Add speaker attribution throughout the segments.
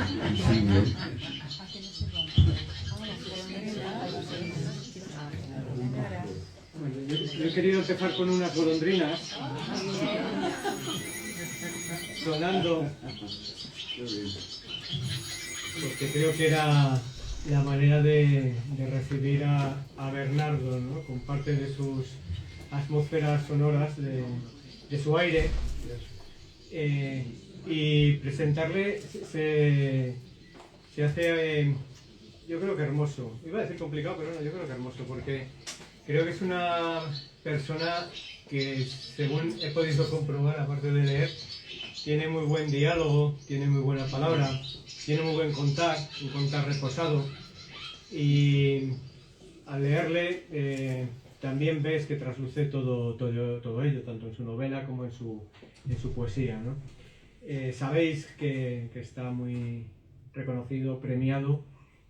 Speaker 1: siglo.
Speaker 2: Bueno, yo he querido empezar con unas golondrinas sonando, porque creo que era la manera de recibir a Bernardo, ¿no? Con parte de sus atmósferas sonoras, de su aire, y presentarle se hace, yo creo que hermoso. Iba a decir complicado, pero no, yo creo que hermoso, porque creo que es una persona que, según he podido comprobar, aparte de leer, tiene muy buen diálogo, tiene muy buena palabra, tiene muy buen contar, un contar reposado, y al leerle también ves que trasluce todo ello, tanto en su novela como en su poesía, ¿no? Sabéis que está muy reconocido, premiado.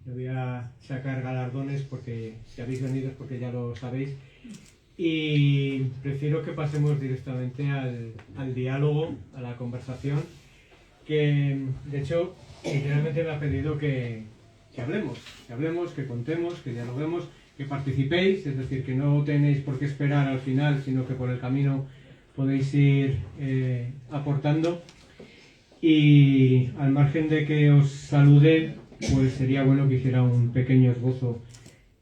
Speaker 2: No voy a sacar galardones porque si habéis venido es porque ya lo sabéis. Y prefiero que pasemos directamente al diálogo, a la conversación, que de hecho literalmente me ha pedido que hablemos, que contemos, que dialoguemos, que participéis, es decir, que no tenéis por qué esperar al final, sino que por el camino podéis ir aportando. Y al margen de que os salude, pues sería bueno que hiciera un pequeño esbozo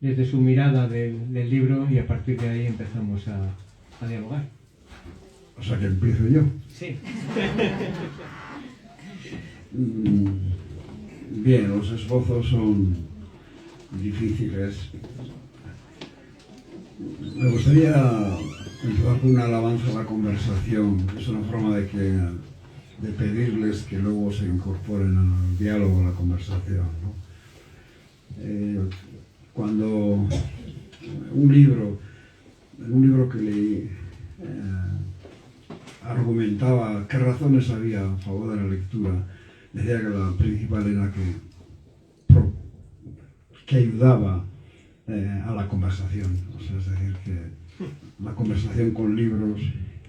Speaker 2: desde su mirada del libro, y a partir de ahí empezamos a dialogar.
Speaker 1: O sea que empiezo yo.
Speaker 2: Sí.
Speaker 1: Bien, los esbozos son difíciles. Me gustaría empezar con una alabanza a la conversación, que es una forma de pedirles que luego se incorporen al diálogo, a la conversación, ¿no? Cuando en un libro que leí, argumentaba qué razones había a favor de la lectura, decía que la principal era que ayudaba a la conversación, o sea, es decir, que la conversación con libros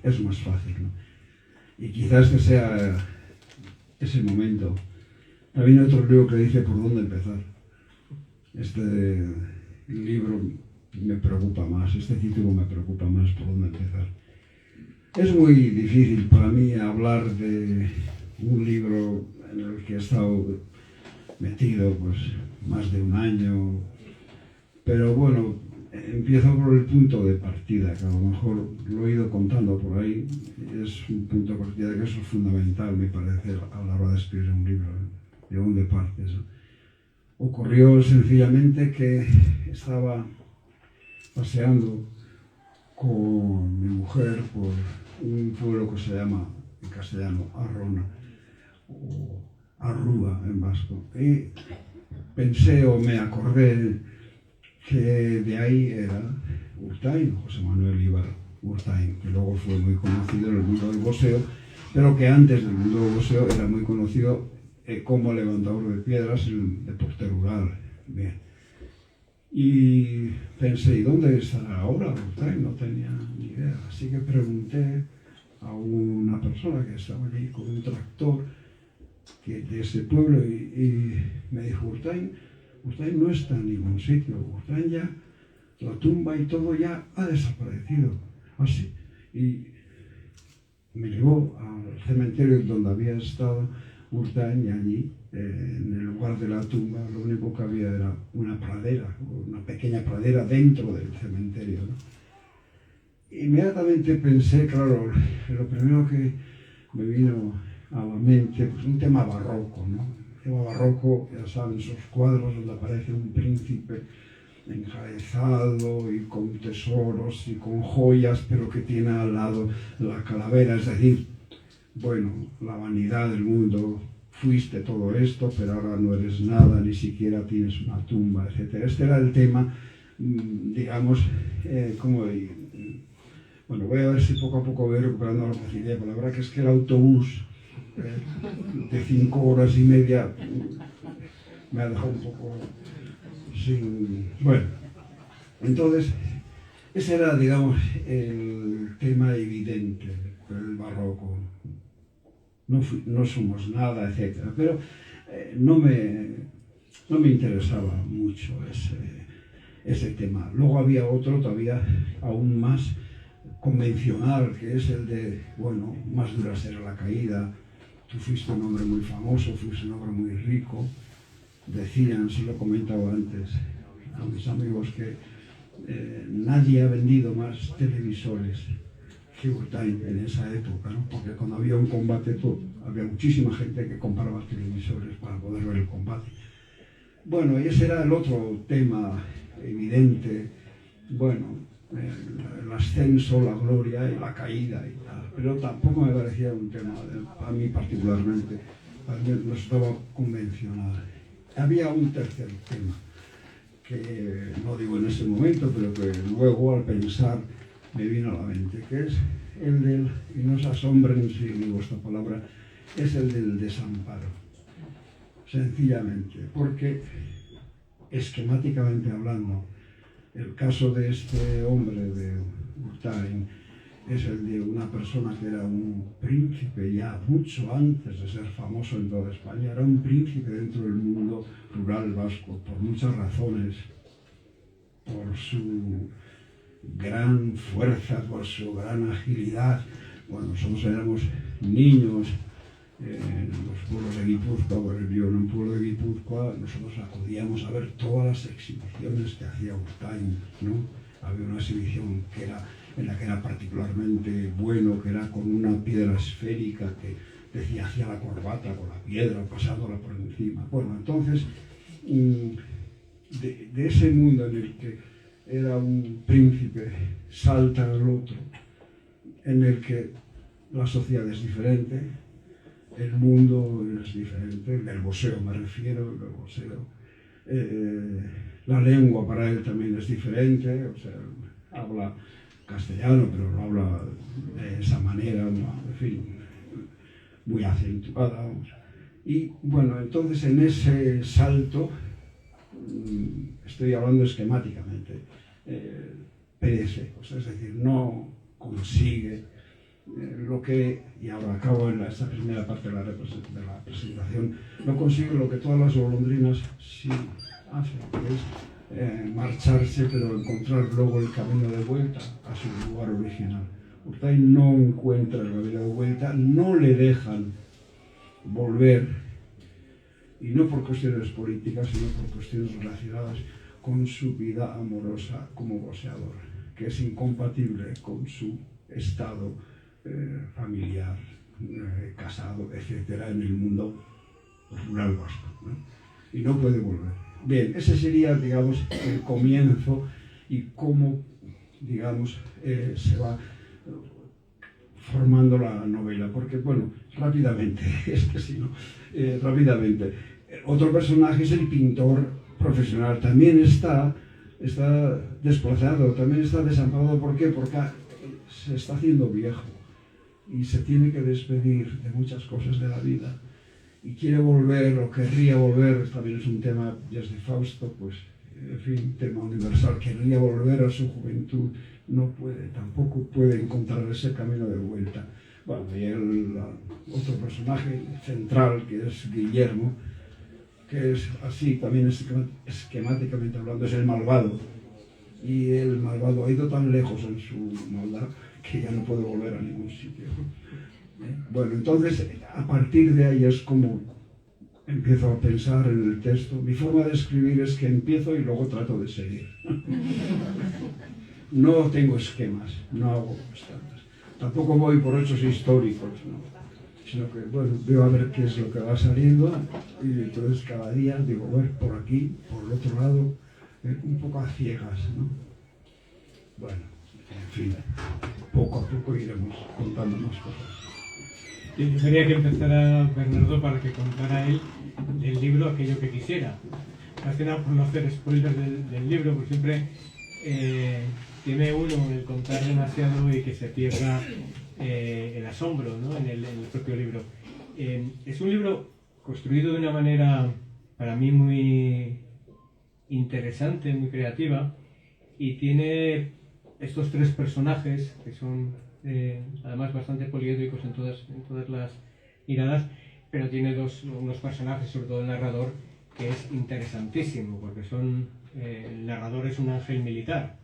Speaker 1: es más fácil, ¿no? Y quizás que sea ese momento. También hay otro libro que dice por dónde empezar. Este libro me preocupa más, este título me preocupa más, por dónde empezar. Es muy difícil para mí hablar de un libro en el que he estado metido pues más de un año, pero bueno, empiezo por el punto de partida, que a lo mejor lo he ido contando por ahí. Es un punto de partida que es fundamental, me parece, a la hora de escribir un libro, de dónde partes. Ocurrió sencillamente que estaba paseando con mi mujer por un pueblo que se llama, en castellano, Arrona, o Arrúa en vasco, y pensé o me acordé que de ahí era Urtain, José Manuel Ibar Urtain, que luego fue muy conocido en el mundo del boxeo, pero que antes del mundo del boxeo era muy conocido como levantador de piedras en el deporte rural. Bien. Y pensé, ¿y dónde estará ahora Urtain? No tenía ni idea. Así que pregunté a una persona que estaba allí con un tractor de ese pueblo y me dijo, Urtain no está en ningún sitio, Urtain ya, la tumba y todo ya ha desaparecido. Así. Y me llevó al cementerio donde había estado Urtain, y allí, en el lugar de la tumba, lo único que había era una pradera, una pequeña pradera dentro del cementerio, ¿no? Inmediatamente pensé, claro, lo primero que me vino a la mente, pues un tema barroco, ¿no? El tema barroco, ya saben, esos cuadros donde aparece un príncipe enjaezado y con tesoros y con joyas, pero que tiene al lado la calavera, es decir, bueno, la vanidad del mundo, fuiste todo esto, pero ahora no eres nada, ni siquiera tienes una tumba, etc. Este era el tema, digamos, bueno, voy a ver si poco a poco voy recuperando la facilidad, pero la verdad que es que el autobús de 5 horas y media me ha dejado un poco sin... Bueno, entonces, ese era, digamos, el tema evidente del barroco. No somos nada, etc. Pero no me interesaba mucho ese tema. Luego había otro todavía aún más convencional, que es el de, bueno, más dura será la caída, tú fuiste un hombre muy famoso, fuiste un hombre muy rico. Decían, si lo he comentado antes a mis amigos, que nadie ha vendido más televisores que Urtain en esa época, ¿no? Porque cuando había un combate había muchísima gente que compraba televisores para poder ver el combate. Bueno, y ese era el otro tema evidente, bueno, el ascenso, la gloria y la caída y tal, pero tampoco me parecía un tema, a mí particularmente, a mí no estaba convencional. Había un tercer tema, que no digo en ese momento, pero que luego al pensar me vino a la mente, que es el del, y no se asombren si digo esta palabra, es el del desamparo. Sencillamente, porque esquemáticamente hablando, el caso de este hombre de Urtain es el de una persona que era un príncipe ya mucho antes de ser famoso en toda España, era un príncipe dentro del mundo rural vasco, por muchas razones, por su gran fuerza, por su gran agilidad. Bueno, nosotros éramos niños en los pueblos de Guipúzcoa, porque vivo en un pueblo de Guipúzcoa, nosotros acudíamos a ver todas las exhibiciones que hacía Urtain, ¿no? Había una exhibición en la que era particularmente bueno, que era con una piedra esférica que decía hacia la corbata con la piedra, pasándola por encima. Bueno, entonces, de ese mundo en el que era un príncipe, salta al otro, en el que la sociedad es diferente, el mundo es diferente, el boxeo me refiero, el boxeo. La lengua para él también es diferente, o sea, habla castellano, pero lo habla de esa manera, en fin, muy acentuada. Y bueno, entonces en ese salto, estoy hablando esquemáticamente, perece, o sea, es decir, no consigue lo que, y ahora acabo en esta primera parte de la presentación, no consigue lo que todas las golondrinas sí hacen, que es marcharse, pero encontrar luego el camino de vuelta a su lugar original. Urtain no encuentra el camino de vuelta, no le dejan volver, y no por cuestiones políticas, sino por cuestiones relacionadas con su vida amorosa como boxeador, que es incompatible con su estado familiar, casado, etcétera, en el mundo rural vasco, ¿no? Y no puede volver. Bien, ese sería, digamos, el comienzo y cómo, digamos, se va formando la novela, porque, bueno, rápidamente, es que si no, rápidamente. Otro personaje es el pintor profesional, también está desplazado, también está desamparado. ¿Por qué? Porque se está haciendo viejo y se tiene que despedir de muchas cosas de la vida y quiere volver o querría volver, también es un tema desde Fausto, pues, en fin, tema universal, querría volver a su juventud, no puede, tampoco puede encontrar ese camino de vuelta. Bueno, y el otro personaje central, que es Guillermo, que es así, también esquemáticamente hablando, es el malvado, y el malvado ha ido tan lejos en su maldad que ya no puede volver a ningún sitio. Bueno, entonces, a partir de ahí es como empiezo a pensar en el texto. Mi forma de escribir es que empiezo y luego trato de seguir. No tengo esquemas, no hago constantes. Tampoco voy por hechos históricos, ¿no? Sino que, bueno, veo a ver qué es lo que va saliendo y entonces cada día digo, bueno, por aquí, por el otro lado, un poco a ciegas, ¿no? Bueno, en fin, poco a poco iremos contando más cosas.
Speaker 2: Yo quería que empezara Bernardo para que contara él del libro aquello que quisiera. Más que nada por no hacer spoilers del libro, porque siempre tiene uno el contar demasiado y que se pierda el asombro, ¿no? en el propio libro. Es un libro construido de una manera para mí muy interesante, muy creativa, y tiene estos tres personajes que son además bastante poliédricos en todas las miradas, pero tiene unos personajes, sobre todo el narrador, que es interesantísimo, porque el narrador es un ángel militar,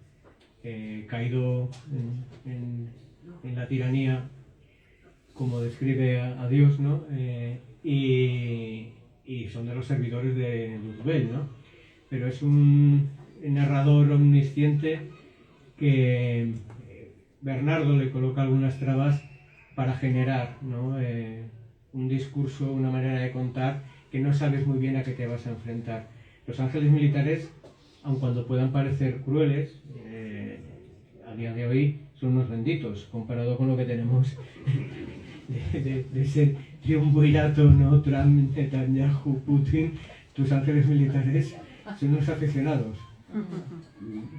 Speaker 2: caído en la tiranía, como describe a Dios, ¿no? Y son de los servidores de Luzbel, ¿no? Pero es un narrador omnisciente que Bernardo le coloca algunas trabas para generar, ¿no? Un discurso, una manera de contar que no sabes muy bien a qué te vas a enfrentar. Los ángeles militares, aun cuando puedan parecer crueles, a día de hoy son unos benditos, comparado con lo que tenemos de ser triunvirato, ¿no? Trump, Netanyahu, Putin. Tus ángeles militares son unos aficionados.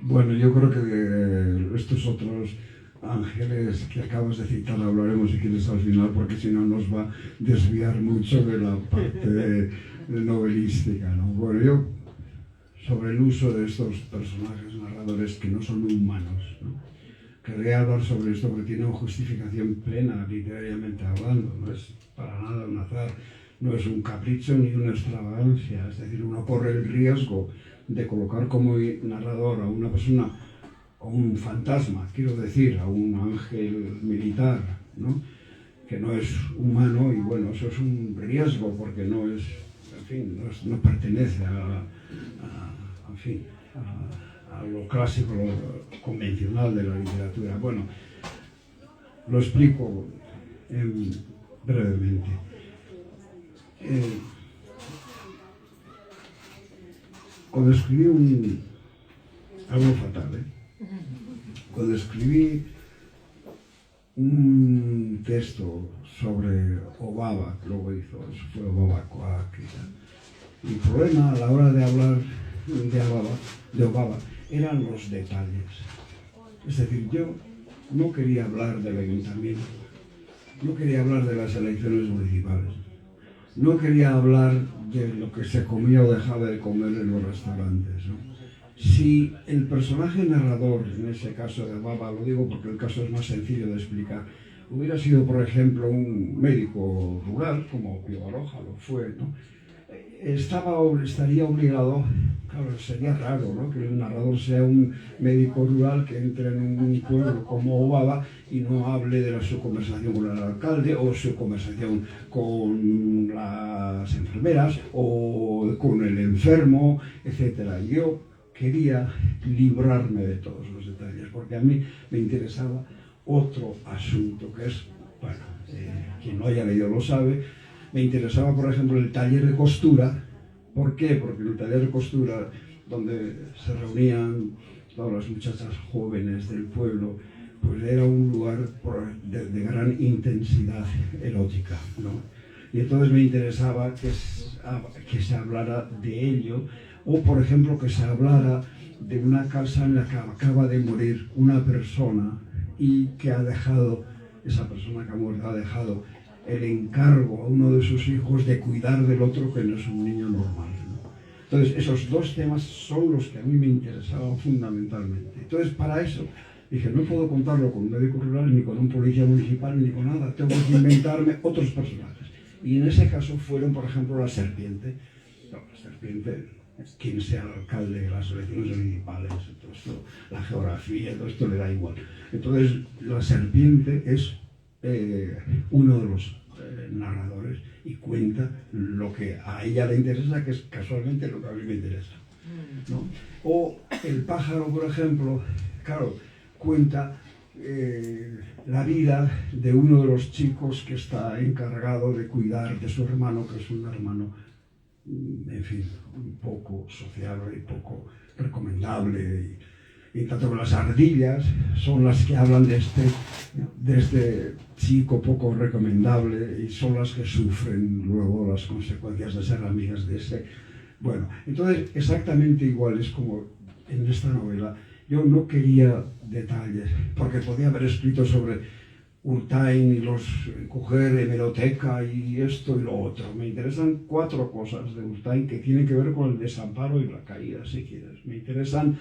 Speaker 1: Bueno, yo creo que estos otros ángeles que acabas de citar hablaremos si quieres al final, porque si no nos va a desviar mucho de la parte de novelística, ¿no? Bueno, yo sobre el uso de estos personajes narradores que no son humanos, ¿no? Querría hablar sobre esto porque tiene una justificación plena literariamente hablando, no es para nada un azar, no es un capricho ni una extravagancia, es decir, uno corre el riesgo de colocar como narrador a una persona, a un fantasma, quiero decir, a un ángel militar, ¿no? Que no es humano, y bueno, eso es un riesgo porque no es, en fin, no pertenece en fin, a lo clásico, lo convencional de la literatura. Bueno, lo explico brevemente. Cuando escribí algo fatal, cuando escribí un texto sobre Obaba, que luego hizo, eso fue Obaba Coac y tal. Mi problema a la hora de hablar de Obaba eran los detalles. Es decir, yo no quería hablar del ayuntamiento, no quería hablar de las elecciones municipales, no quería hablar de lo que se comía o dejaba de comer en los restaurantes, ¿no? Si el personaje narrador, en ese caso de Obaba, lo digo porque el caso es más sencillo de explicar, hubiera sido, por ejemplo, un médico rural, como Pío Baroja lo fue, ¿no? Estaría obligado, claro, sería raro, ¿no?, que el narrador sea un médico rural que entre en un pueblo como Obaba y no hable de su conversación con el alcalde o su conversación con las enfermeras o con el enfermo, etc. Yo quería librarme de todos los detalles porque a mí me interesaba otro asunto que es, bueno, quien no haya leído lo sabe. Me interesaba, por ejemplo, el taller de costura. ¿Por qué? Porque en el taller de costura, donde se reunían todas las muchachas jóvenes del pueblo, pues era un lugar de gran intensidad erótica, ¿no? Y entonces me interesaba que se hablara de ello, o por ejemplo que se hablara de una casa en la que acaba de morir una persona y que esa persona que ha muerto ha dejado el encargo a uno de sus hijos de cuidar del otro que no es un niño normal, ¿no? Entonces, esos dos temas son los que a mí me interesaban fundamentalmente. Entonces, para eso, dije, no puedo contarlo con un médico rural, ni con un policía municipal, ni con nada. Tengo que inventarme otros personajes. Y en ese caso fueron, por ejemplo, la serpiente. No, la serpiente, quien sea el alcalde de las elecciones municipales, todo esto, la geografía, todo esto le da igual. Entonces, la serpiente es uno de los narradores y cuenta lo que a ella le interesa, que es casualmente lo que a mí me interesa, ¿no? O el pájaro, por ejemplo, claro, cuenta la vida de uno de los chicos que está encargado de cuidar de su hermano, que es un hermano, en fin, un poco sociable y poco recomendable. Y tanto que las ardillas son las que hablan de este chico poco recomendable y son las que sufren luego las consecuencias de ser amigas de ese. Bueno, entonces exactamente igual es como en esta novela. Yo no quería detalles, porque podía haber escrito sobre Urtain y coger hemeroteca y esto y lo otro. Me interesan 4 cosas de Urtain que tienen que ver con el desamparo y la caída, si quieres. Me interesan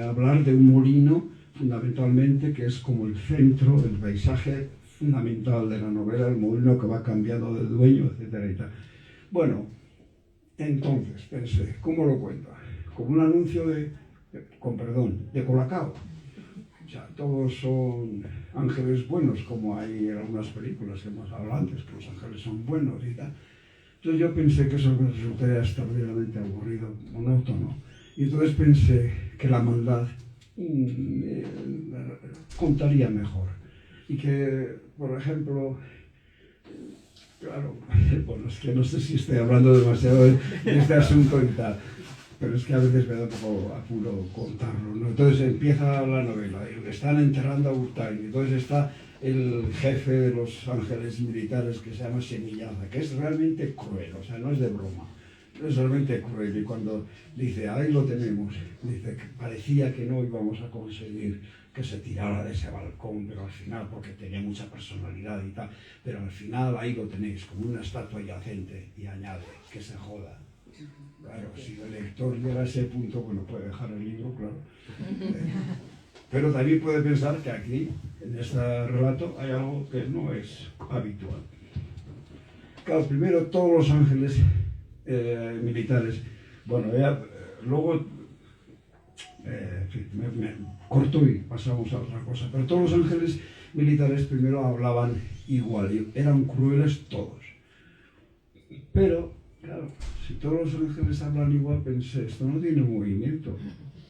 Speaker 1: hablar de un molino, fundamentalmente, que es como el centro del paisaje fundamental de la novela, el molino que va cambiando de dueño, etcétera y tal. Bueno, entonces pensé, ¿cómo lo cuenta? Como un anuncio de Colacao. O sea, todos son ángeles buenos, como hay en algunas películas que hemos hablado antes, que los ángeles son buenos y tal. Entonces yo pensé que eso me resultaría extraordinariamente aburrido, monótono. Y entonces pensé que la maldad contaría mejor. Y que, por ejemplo, claro, bueno, es que no sé si estoy hablando demasiado de este asunto y tal, pero es que a veces me da un poco apuro contarlo, ¿no? Entonces empieza la novela, y están enterrando a Urtain, y entonces está el jefe de los ángeles militares que se llama Semillaza, que es realmente cruel, o sea, no es de broma, es realmente cruel. Y cuando dice, ahí lo tenemos, dice que parecía que no íbamos a conseguir que se tirara de ese balcón, pero al final, porque tenía mucha personalidad y tal, pero al final ahí lo tenéis, como una estatua yacente, y añade, que se joda. Claro, si el lector llega a ese punto, bueno, puede dejar el libro, claro. Pero también puede pensar que aquí, en este relato, hay algo que no es habitual. Claro, primero todos los ángeles militares, bueno, luego, en fin, me corto y pasamos a otra cosa, pero todos los ángeles militares primero hablaban igual, y eran crueles todos. Pero, claro, si todos los ángeles hablan igual, pensé, esto no tiene movimiento.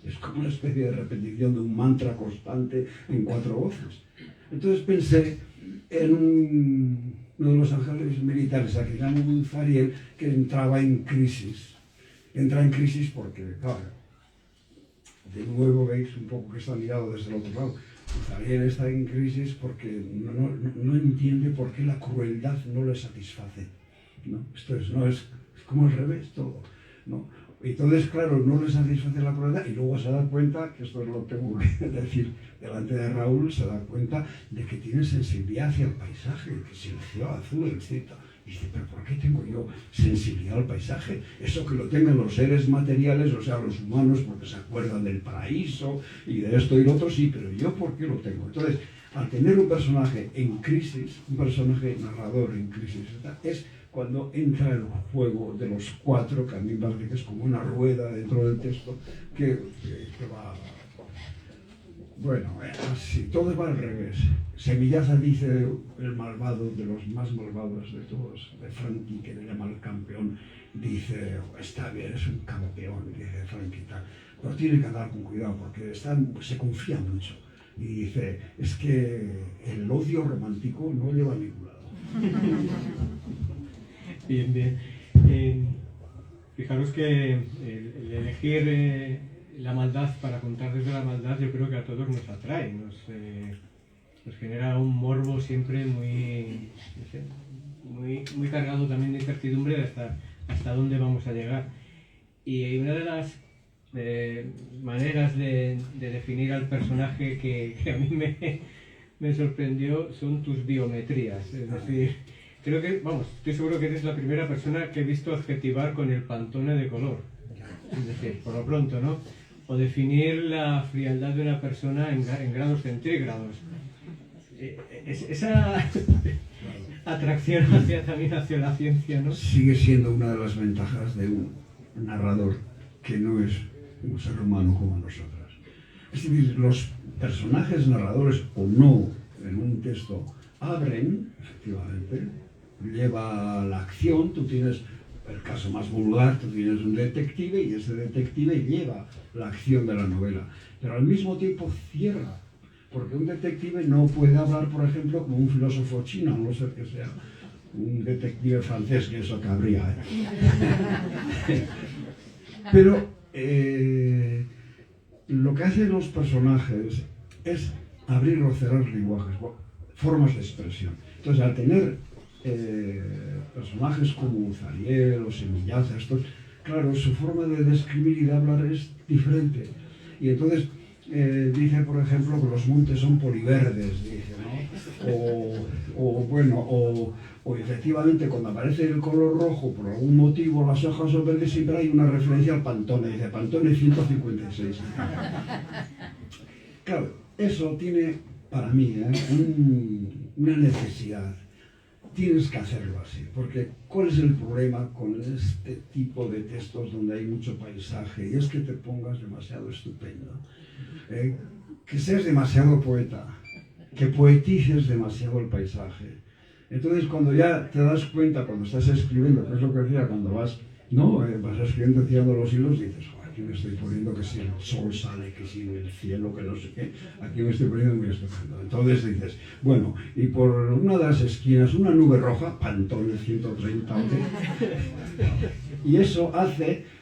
Speaker 1: Es como una especie de repetición de un mantra constante en 4 voces. Entonces pensé en uno de los ángeles militares, a que llamo Zariel, que entraba en crisis. Entra en crisis porque, claro, de nuevo veis un poco que está mirado desde el otro lado. Zariel está en crisis porque no entiende por qué la crueldad no le satisface, ¿no? Esto es como al revés todo, ¿no? Entonces, claro, no le satisface la crueldad y luego se da cuenta, que esto es lo que tengo que decir delante de Raúl, se da cuenta de que tiene sensibilidad hacia el paisaje, que si el cielo azul, etc. Y dice, pero ¿por qué tengo yo sensibilidad al paisaje? Eso que lo tengan los seres materiales, o sea, los humanos, porque se acuerdan del paraíso y de esto y lo otro, sí, pero yo ¿por qué lo tengo? Entonces, al tener un personaje en crisis, un personaje narrador en crisis, es cuando entra el juego de los 4, que a mí me parece que es como una rueda dentro del texto, que va... Bueno, así, todo va al revés. Semillaza dice, el malvado, de los más malvados de todos, de Frankie, que le llama el campeón, dice, está bien, es un campeón, dice Frankie, tal, pero tiene que andar con cuidado porque se confía mucho. Y dice, es que el odio romántico no lleva a ningún lado.
Speaker 2: Bien, bien. Fijaros que el elegir la maldad para contar desde la maldad, yo creo que a todos nos atrae, nos genera un morbo siempre muy, no sé, muy cargado también de incertidumbre de hasta dónde vamos a llegar. Y una de las maneras de definir al personaje que a mí me sorprendió son tus biometrías, es decir, creo que, vamos, estoy seguro que eres la primera persona que he visto adjetivar con el Pantone de color. Es decir, por lo pronto, ¿no? O definir la frialdad de una persona en grados centígrados. Esa atracción también hacia la ciencia, ¿no?
Speaker 1: Sigue siendo una de las ventajas de un narrador que no es un ser humano como nosotros. Es decir, los personajes narradores o no en un texto abren, efectivamente, lleva la acción, tú tienes el caso más vulgar, tú tienes un detective y ese detective lleva la acción de la novela, pero al mismo tiempo cierra, porque un detective no puede hablar, por ejemplo, como un filósofo chino, a no ser que sea un detective francés, que eso cabría, ¿eh? Pero lo que hacen los personajes es abrir o cerrar lenguajes, formas de expresión. Entonces, al tener personajes como Zariel o Semillaza, estos, claro, su forma de describir y de hablar es diferente. Y entonces dice, por ejemplo, que los montes son poliverdes, dice, ¿no? O efectivamente cuando aparece el color rojo, por algún motivo las hojas son verdes, siempre hay una referencia al Pantone, dice Pantone 156. Claro, eso tiene para mí, una necesidad. Tienes que hacerlo así, porque ¿cuál es el problema con este tipo de textos donde hay mucho paisaje? Y es que te pongas demasiado estupendo, que seas demasiado poeta, que poetices demasiado el paisaje. Entonces, cuando ya te das cuenta, cuando estás escribiendo, que es lo que decía, cuando vas escribiendo, tirando los hilos, dices, aquí me estoy poniendo que si el sol sale, que si el cielo, que no sé qué, aquí me estoy poniendo muy estupendo. Entonces dices, bueno, y por una de las esquinas, una nube roja, Pantone 130, y eso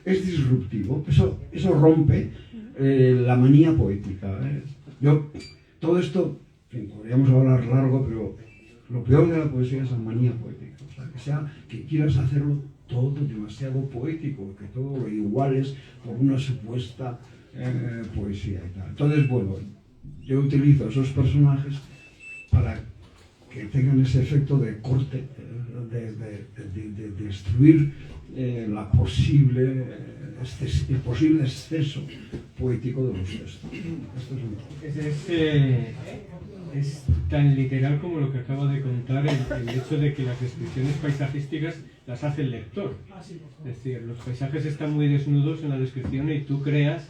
Speaker 1: es disruptivo, eso rompe la manía poética. Todo esto, en fin, podríamos hablar largo, pero lo peor de la poesía es la manía poética, o sea, que quieras hacerlo todo demasiado poético, que todo lo iguales por una supuesta poesía y tal. Entonces, bueno, yo utilizo esos personajes para que tengan ese efecto de corte, de destruir el posible exceso poético de los textos.
Speaker 2: Es tan literal como lo que acaba de contar el hecho de que las descripciones paisajísticas las hace el lector. Es decir, los paisajes están muy desnudos en la descripción y tú creas,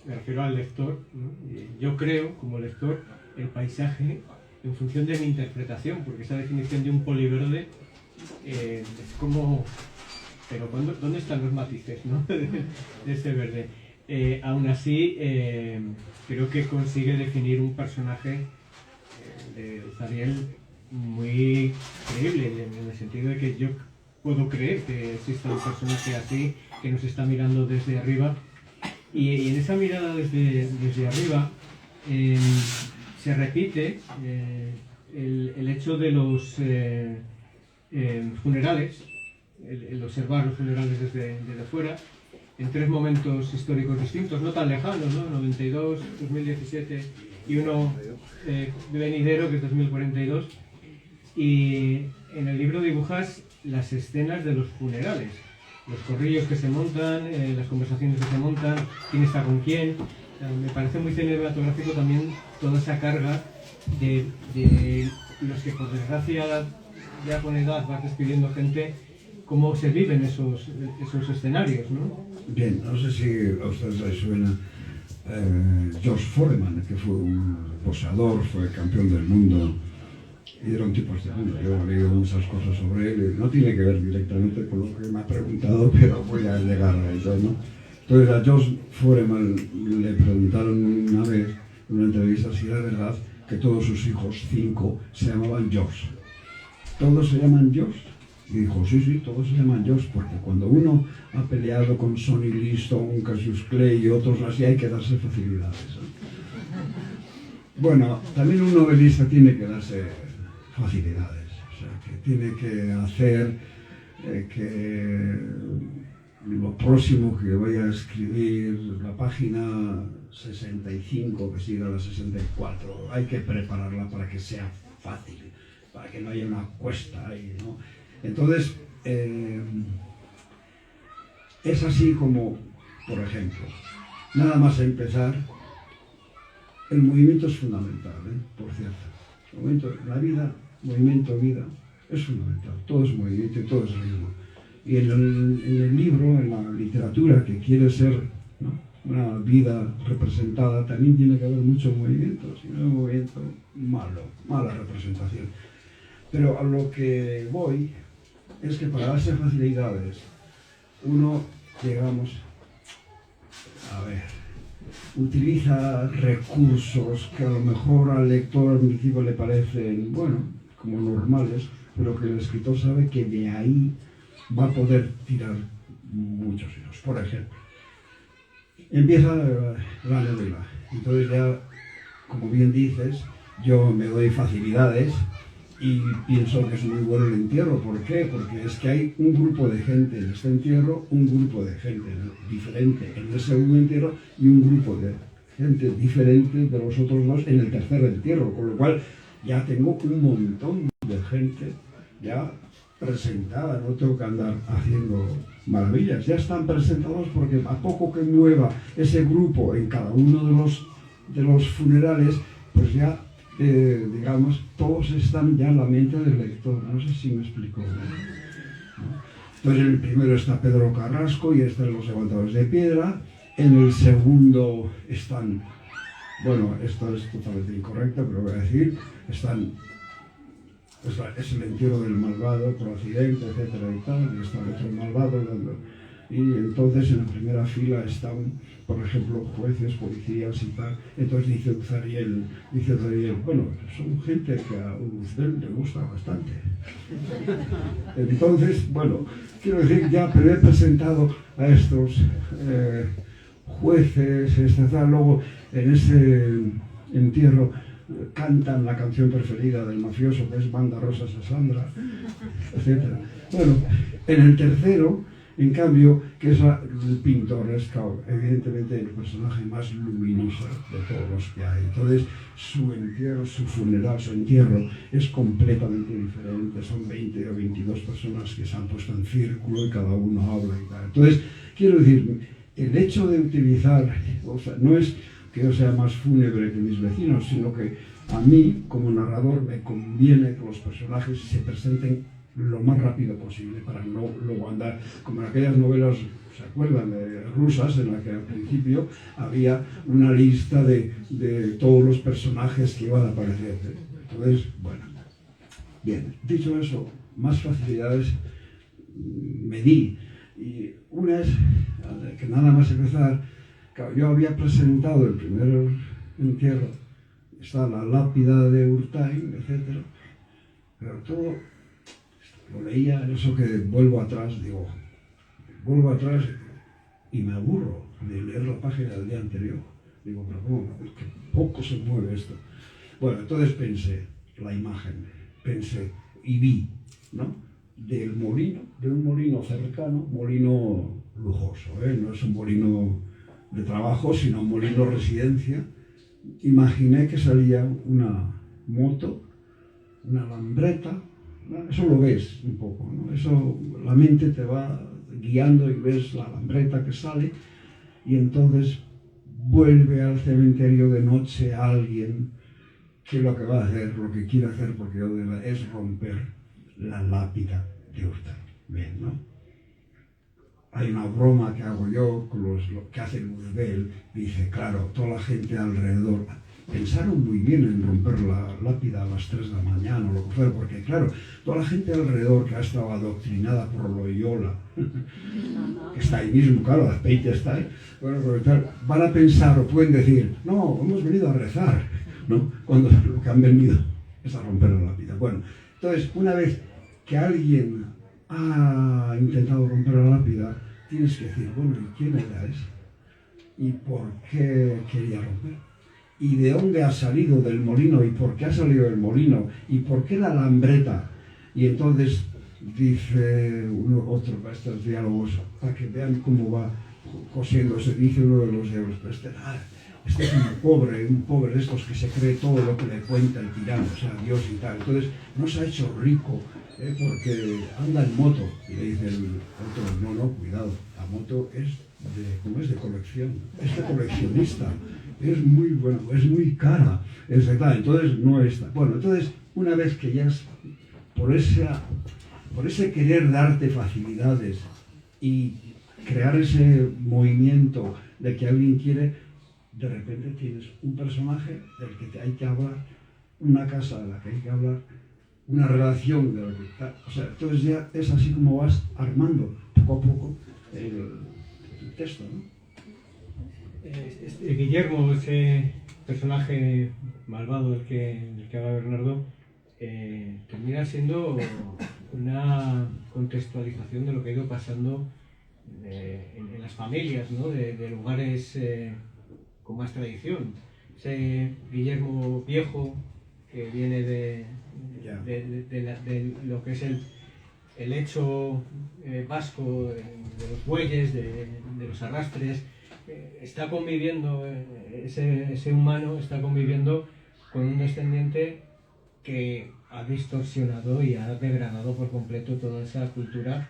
Speaker 2: me refiero al lector, ¿no? Yo creo como lector el paisaje en función de mi interpretación, porque esa definición de un poliverde es como... Pero ¿dónde están los matices, ¿no? de ese verde? Aún así, creo que consigue definir un personaje de Zariel muy creíble, en el sentido de que yo puedo creer que existe un personaje así que nos está mirando desde arriba, y en esa mirada desde arriba se repite el hecho de los funerales, el observar los funerales desde fuera, en tres momentos históricos distintos, no tan lejanos, ¿no? 92, 2017 y uno venidero, que es 2042, y en el libro dibujas las escenas de los funerales, los corrillos que se montan, las conversaciones que se montan, quién está con quién. Me parece muy cinematográfico también toda esa carga de los que por desgracia ya con edad vas despidiendo gente, cómo se viven esos escenarios, ¿no?
Speaker 1: Bien, no sé si a ustedes les suena George Foreman, que fue un boxeador, fue campeón del mundo y era un tipo estupendo. Yo he leído muchas cosas sobre él y no tiene que ver directamente con lo que me ha preguntado, pero voy a llegar a eso, ¿no? Entonces a George Foreman le preguntaron una vez en una entrevista si era verdad que todos sus hijos, 5, se llamaban George. ¿Todos se llaman George? Y dijo, sí, todos se llaman George, porque cuando uno ha peleado con Sonny Liston, Cassius Clay y otros así, hay que darse facilidades, ¿no? Bueno, también un novelista tiene que darse facilidades, o sea, que tiene que hacer que lo próximo que vaya a escribir, la página 65, que siga la 64, hay que prepararla para que sea fácil, para que no haya una cuesta ahí, ¿no? Entonces, es así como, por ejemplo, nada más empezar, el movimiento es fundamental, por cierto. El movimiento, la vida, movimiento, vida, es fundamental. Todo es movimiento y todo es ritmo. Y en el libro, en la literatura, que quiere ser, ¿no?, una vida representada, también tiene que haber mucho movimiento. Si no hay movimiento, mala representación. Pero a lo que voy es que para darse facilidades, uno, digamos, utiliza recursos que a lo mejor al lector al principio le parecen, bueno, como normales, pero que el escritor sabe que de ahí va a poder tirar muchos hilos. Por ejemplo, empieza la novela, entonces ya, como bien dices, yo me doy facilidades y pienso que es muy bueno el entierro. ¿Por qué? Porque es que hay un grupo de gente en este entierro, un grupo de gente diferente en el segundo entierro y un grupo de gente diferente de los otros dos en el tercer entierro, con lo cual ya tengo un montón de gente ya presentada, no tengo que andar haciendo maravillas, ya están presentados, porque a poco que mueva ese grupo en cada uno de los funerales, pues ya digamos, todos están ya en la mente del lector. No sé si me explico, ¿no? Entonces, en el primero está Pedro Carrasco y están los levantadores de piedra. En el segundo están, bueno, esto es totalmente incorrecto, pero voy a decir, están, es el entierro del malvado por accidente, etcétera y tal, y está el otro malvado dando. Y entonces en la primera fila están, por ejemplo, jueces, policías y tal. Entonces dice Uzariel, bueno, son gente que a usted le gusta bastante. Entonces, bueno, quiero decir, ya, pero he presentado a estos jueces, tal, luego en ese entierro cantan la canción preferida del mafioso, que es Manda Rosas a Sandra, etcétera. Bueno, en el tercero, en cambio, que es el pintor, es evidentemente el personaje más luminoso de todos los que hay. Entonces, su entierro, su funeral, su entierro es completamente diferente. Son 20 o 22 personas que se han puesto en círculo y cada uno habla y tal. Entonces, quiero decir, el hecho de utilizar, o sea, no es que yo sea más fúnebre que mis vecinos, sino que a mí, como narrador, me conviene que los personajes se presenten lo más rápido posible para no luego andar como en aquellas novelas, ¿se acuerdan? Rusas, en las que al principio había una lista de todos los personajes que iban a aparecer. Entonces, bueno, bien, dicho eso, más facilidades me di. Y una es que nada más empezar, yo había presentado el primer entierro, está la lápida de Urtain, etc. Pero todo lo leía, eso que vuelvo atrás y me aburro de leer la página del día anterior. Digo, pero ¿cómo? Es que poco se mueve esto. Bueno, entonces pensé, la imagen, pensé y vi, ¿no? Del molino, de un molino cercano, molino lujoso, no es un molino de trabajo, sino un molino residencia. Imaginé que salía una moto, una lambreta, ¿no? Eso lo ves un poco, ¿no? Eso, la mente te va guiando y ves la lambreta que sale y entonces vuelve al cementerio de noche alguien que lo que va a hacer, lo que quiere hacer, porque es romper la lápida de Urtain. Bien, ¿no? Hay una broma que hago yo con lo que hace Luzbel, dice, claro, toda la gente alrededor pensaron muy bien en romper la lápida a las 3 de la mañana o lo que fuera, porque claro, toda la gente alrededor que ha estado adoctrinada por Loyola, que está ahí mismo, claro, Azpeitia está ahí, bueno, van a pensar o pueden decir, no, hemos venido a rezar, ¿no? Cuando lo que han venido es a romper la lápida. Bueno, entonces, una vez que alguien ha intentado romper la lápida, tienes que decir, bueno, ¿y quién era ese? ¿Y por qué quería romper? ¿Y de dónde ha salido del molino? ¿Y por qué ha salido del molino? ¿Y por qué la lambreta? Y entonces dice otro para estos diálogos, para que vean cómo va cosiéndose, dice uno de los diálogos, este es un pobre de estos que se cree todo lo que le cuenta el tirano, o sea, Dios y tal. Entonces no se ha hecho rico porque anda en moto. Y le dice el otro, no, cuidado, la moto es de colección, es de coleccionista, es muy bueno, es muy cara, etc. Entonces no está. Bueno, entonces una vez que ya es por ese querer darte facilidades y crear ese movimiento de que alguien quiere, de repente tienes un personaje del que hay que hablar, una casa de la que hay que hablar, una relación de lo que está, o sea, entonces ya es así como vas armando poco a poco el texto, ¿no?
Speaker 2: Guillermo, ese personaje malvado del que habla Bernardo, termina siendo una contextualización de lo que ha ido pasando en las familias, ¿no? de lugares con más tradición. Ese Guillermo viejo que viene de lo que es el hecho vasco de los bueyes, de los arrastres, está conviviendo, ese humano está conviviendo con un descendiente que ha distorsionado y ha degradado por completo toda esa cultura.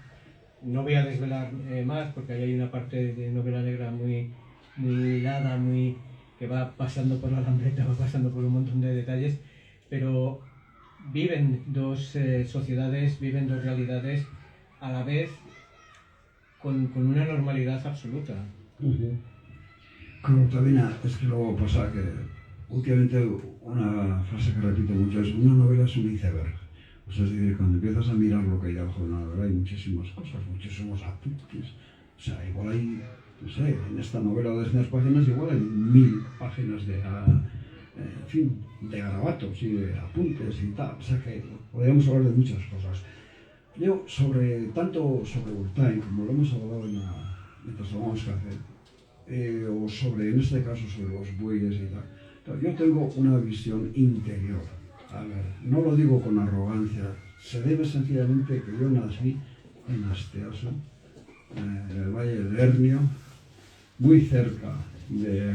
Speaker 2: No voy a desvelar más porque ahí hay una parte de novela negra muy hilada, que va pasando por la lambreta, va pasando por un montón de detalles, pero viven dos sociedades, viven dos realidades a la vez con una normalidad absoluta.
Speaker 1: Claro, también es que luego pasa que últimamente una frase que repito mucho es: una novela es un iceberg. O sea, es decir, cuando empiezas a mirar lo que hay debajo de una novela hay muchísimas cosas, muchísimos apuntes. O sea, igual hay, no sé, en esta novela de 200 páginas igual hay 1000 páginas de, en fin, de garabatos y de apuntes y tal. O sea que podríamos hablar de muchas cosas. Yo, tanto sobre Urtain, como lo hemos hablado mientras tomamos café, o sobre, en este caso, sobre los bueyes y tal, yo tengo una visión interior. A ver, no lo digo con arrogancia, se debe sencillamente que yo nací en Asteaso, en el Valle del Hernio, muy cerca de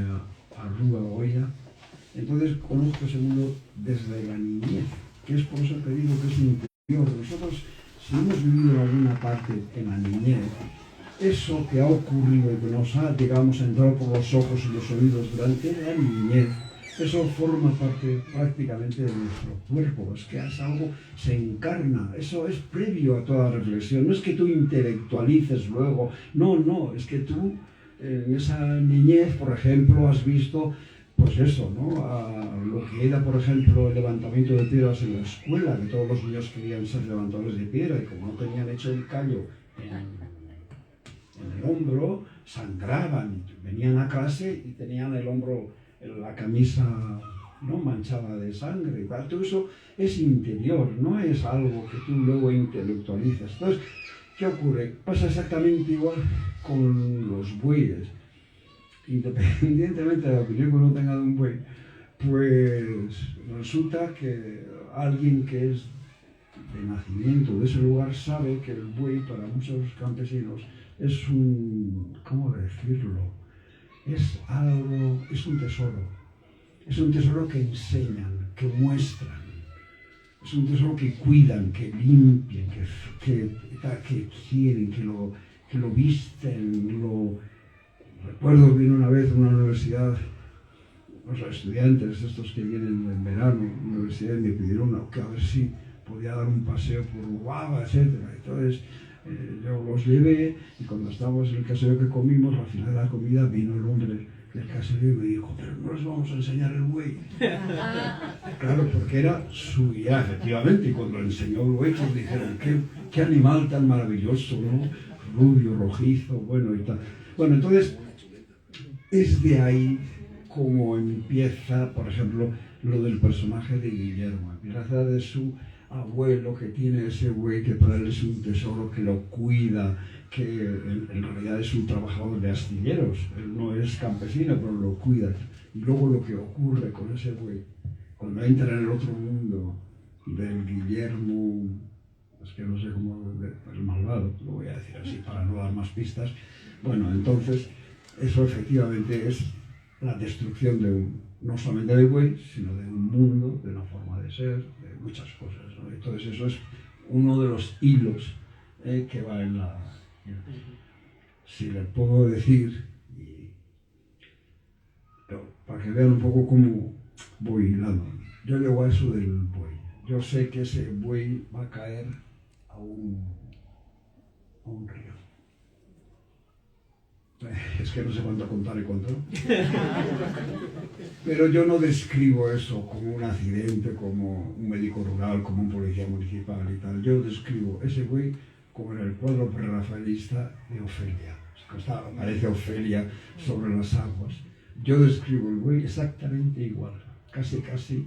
Speaker 1: Arrúa Oya. Entonces conozco ese mundo desde la niñez, que es por eso que digo que es interior. Nosotros, si hemos vivido en alguna parte en la niñez, eso que ha ocurrido y que nos ha, digamos, entrado por los ojos y los oídos durante la niñez, eso forma parte prácticamente de nuestro cuerpo. Es que es algo, se encarna, eso es previo a toda reflexión. No es que tú intelectualices luego, no, es que tú en esa niñez, por ejemplo, has visto, pues eso, ¿no? A lo que era, por ejemplo, el levantamiento de piedras en la escuela, que todos los niños querían ser levantadores de piedra y como no tenían hecho el callo en el hombro, sangraban, venían a clase y tenían el hombro, la camisa, ¿no?, manchada de sangre y tal. Todo eso es interior, no es algo que tú luego intelectualizas. Entonces, ¿qué ocurre? Pasa exactamente igual con los bueyes. Independientemente de la opinión que uno tenga de un buey, pues resulta que alguien que es de nacimiento de ese lugar sabe que el buey para muchos campesinos es un, ¿cómo decirlo?, es algo, es un tesoro que enseñan, que muestran, es un tesoro que cuidan, que limpian, que quieren, que lo visten. Recuerdo que una vez en una universidad, los estudiantes estos que vienen en verano a la universidad me pidieron que a ver si podía dar un paseo por Guava, etc. Entonces yo los llevé y cuando estábamos en el caserío que comimos, al final de la comida vino el hombre del caserío y me dijo: pero no les vamos a enseñar el buey. Claro, porque era su guía, efectivamente, y cuando le enseñó el buey, pues dijeron: qué animal tan maravilloso, ¿no? Rubio, rojizo, bueno y tal. Bueno, entonces es de ahí como empieza, por ejemplo, lo del personaje de Guillermo. Empieza de su abuelo, que tiene ese buey que para él es un tesoro, que lo cuida, que en realidad es un trabajador de astilleros. Él no es campesino, pero lo cuida. Y luego lo que ocurre con ese buey, cuando entra en el otro mundo del Guillermo, es que no sé cómo, el malvado, lo voy a decir así para no dar más pistas. Bueno, entonces, eso efectivamente es la destrucción no solamente del buey, sino de un mundo, de una forma de ser, de muchas cosas, ¿no? Entonces eso es uno de los hilos que va en la... Si les puedo decir, para que vean un poco cómo voy hilando. Yo llego a eso del buey. Yo sé que ese buey va a caer a un río. Es que no sé cuánto contar y cuánto. Pero yo no describo eso como un accidente, como un médico rural, como un policía municipal y tal. Yo describo ese buey como en el cuadro prerrafaelista de Ofelia. Aparece Ofelia sobre las aguas. Yo describo el buey exactamente igual, casi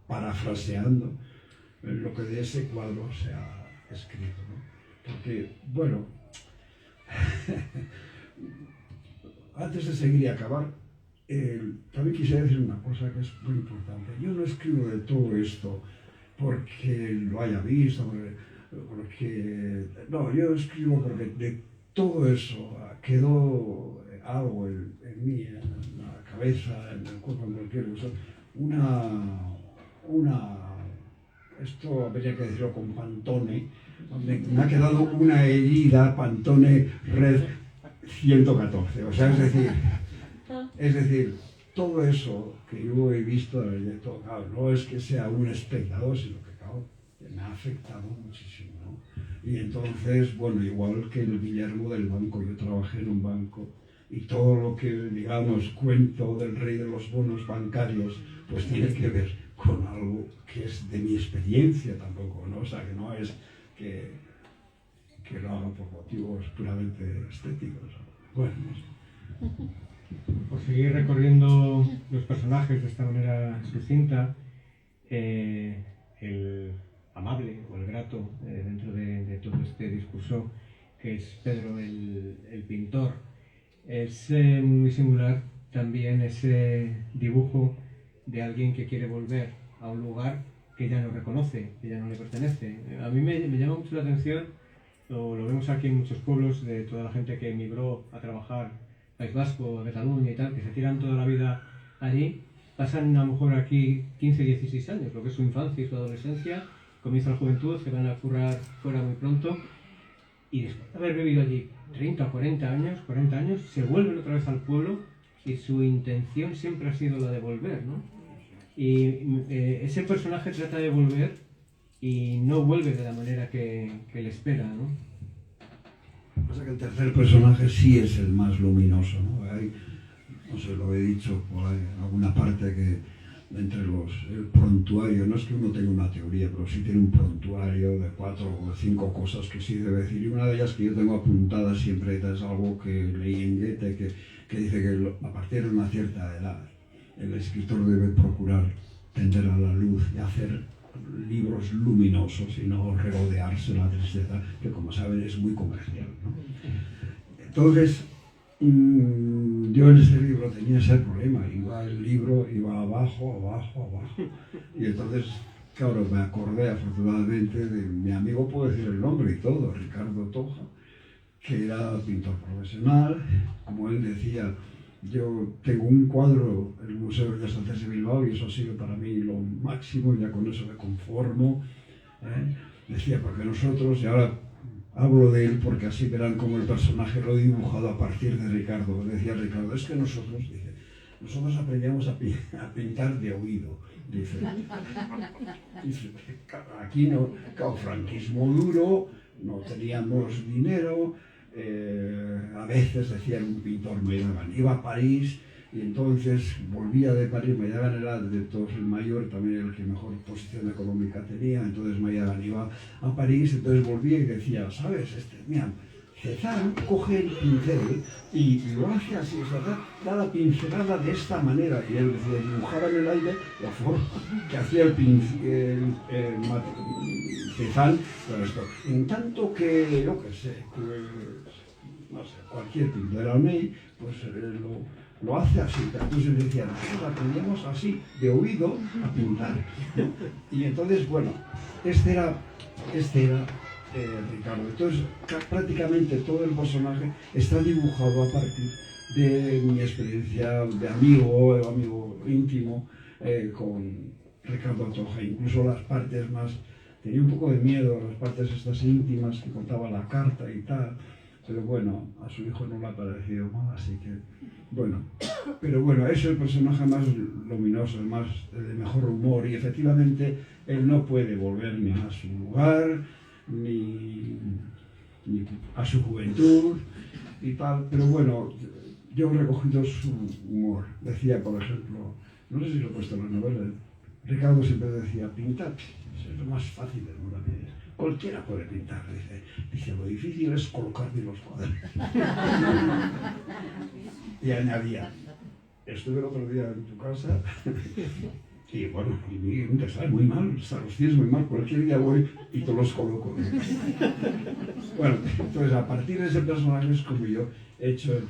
Speaker 1: parafraseando lo que de ese cuadro se ha escrito, ¿no? Porque, bueno, antes de seguir y acabar, también quisiera decir una cosa que es muy importante. Yo no escribo de todo esto porque lo haya visto, no, yo escribo porque de todo eso quedó algo en mí, en la cabeza, en el cuerpo, en cualquier cosa, esto habría que decirlo con Pantone, me ha quedado una herida, Pantone Red 114, o sea, es decir, todo eso que yo he visto, claro, no es que sea un espectador, sino que, claro, me ha afectado muchísimo, ¿no? Y entonces, bueno, igual que el Guillermo del banco, yo trabajé en un banco y todo lo que, digamos, cuento del rey de los bonos bancarios, pues tiene que ver con algo que es de mi experiencia tampoco, ¿no? O sea, que no es que lo haga por motivos puramente estéticos. Bueno, no sé.
Speaker 2: Por seguir recorriendo los personajes de esta manera sucinta, el amable o el grato dentro de todo este discurso, que es Pedro el pintor, es muy singular también ese dibujo de alguien que quiere volver a un lugar que ya no reconoce, que ya no le pertenece. A mí me llama mucho la atención, lo vemos aquí en muchos pueblos, de toda la gente que emigró a trabajar País Vasco, Cataluña y tal, que se tiran toda la vida allí, pasan a lo mejor aquí 15, 16 años, lo que es su infancia y su adolescencia, comienza la juventud, se van a currar fuera muy pronto, y después de haber vivido allí 30 o 40 años, se vuelven otra vez al pueblo y su intención siempre ha sido la de volver, ¿no? Y ese personaje trata de volver y no vuelve de la manera que le espera, ¿no?
Speaker 1: Lo que pasa es que el tercer personaje sí es el más luminoso, ¿no? Hay, no sé, lo he dicho por ahí, en alguna parte, que entre el prontuario, no es que uno tenga una teoría, pero sí tiene un prontuario de 4 o 5 cosas que sí debe decir, y una de ellas que yo tengo apuntada siempre es algo que leí en Goethe, que dice que a partir de una cierta edad el escritor debe procurar tender a la luz y hacer libros luminosos y no regodearse la tristeza, que como saben es muy comercial, ¿no? Entonces, yo en este libro tenía ese problema, el libro iba abajo, y entonces, claro, me acordé afortunadamente de mi amigo, puedo decir el nombre y todo, Ricardo Toja, que era pintor profesional. Como él decía, yo tengo un cuadro en el Museo de Bellas Artes de Bilbao y eso ha sido para mí lo máximo, y ya con eso me conformo, ¿eh? Decía, porque nosotros, y ahora hablo de él porque así verán cómo el personaje lo he dibujado a partir de Ricardo. Decía Ricardo, es que nosotros aprendíamos a pintar de oído. Dice, aquí no, claro, franquismo duro, no teníamos dinero, a veces decían un pintor me llamaban, iba a París y entonces volvía de París, me llamaban, era de todos el mayor, también el que mejor posición económica tenía, entonces me llamaban, iba a París, entonces volvía y decía, ¿sabes? Mira, Cézanne coge el pincel y lo hace así, o sea, da la pincelada de esta manera, y él decía, dibujaba en el aire la forma que hacía el Cézanne, pero esto, en tanto que, yo qué sé, no sé, cualquier pintor de Almey, pues lo hace así. Entonces decía, nosotros aprendíamos así, de oído, a pintar, ¿no? Y entonces, bueno, este era Ricardo. Entonces, prácticamente todo el personaje está dibujado a partir de mi experiencia de amigo íntimo con Ricardo Toja. Incluso las partes más, tenía un poco de miedo, las partes estas íntimas que contaba la carta y tal, pero bueno, a su hijo no le ha parecido mal, así que, bueno, pero bueno, es el personaje más luminoso, el de mejor humor, y efectivamente él no puede volver ni a su lugar, ni a su juventud y tal, pero bueno, yo he recogido su humor. Decía, por ejemplo, no sé si lo he puesto en la novela, Ricardo siempre decía, pintar es lo más fácil del mundo. Cualquiera puede pintar, dice, lo difícil es colocar bien los cuadros. Y añadía, estuve el otro día en tu casa y bueno, y nunca está muy mal, los tienes muy mal, cualquier día voy y te los coloco. Bueno, entonces a partir de ese personaje es como yo he hecho la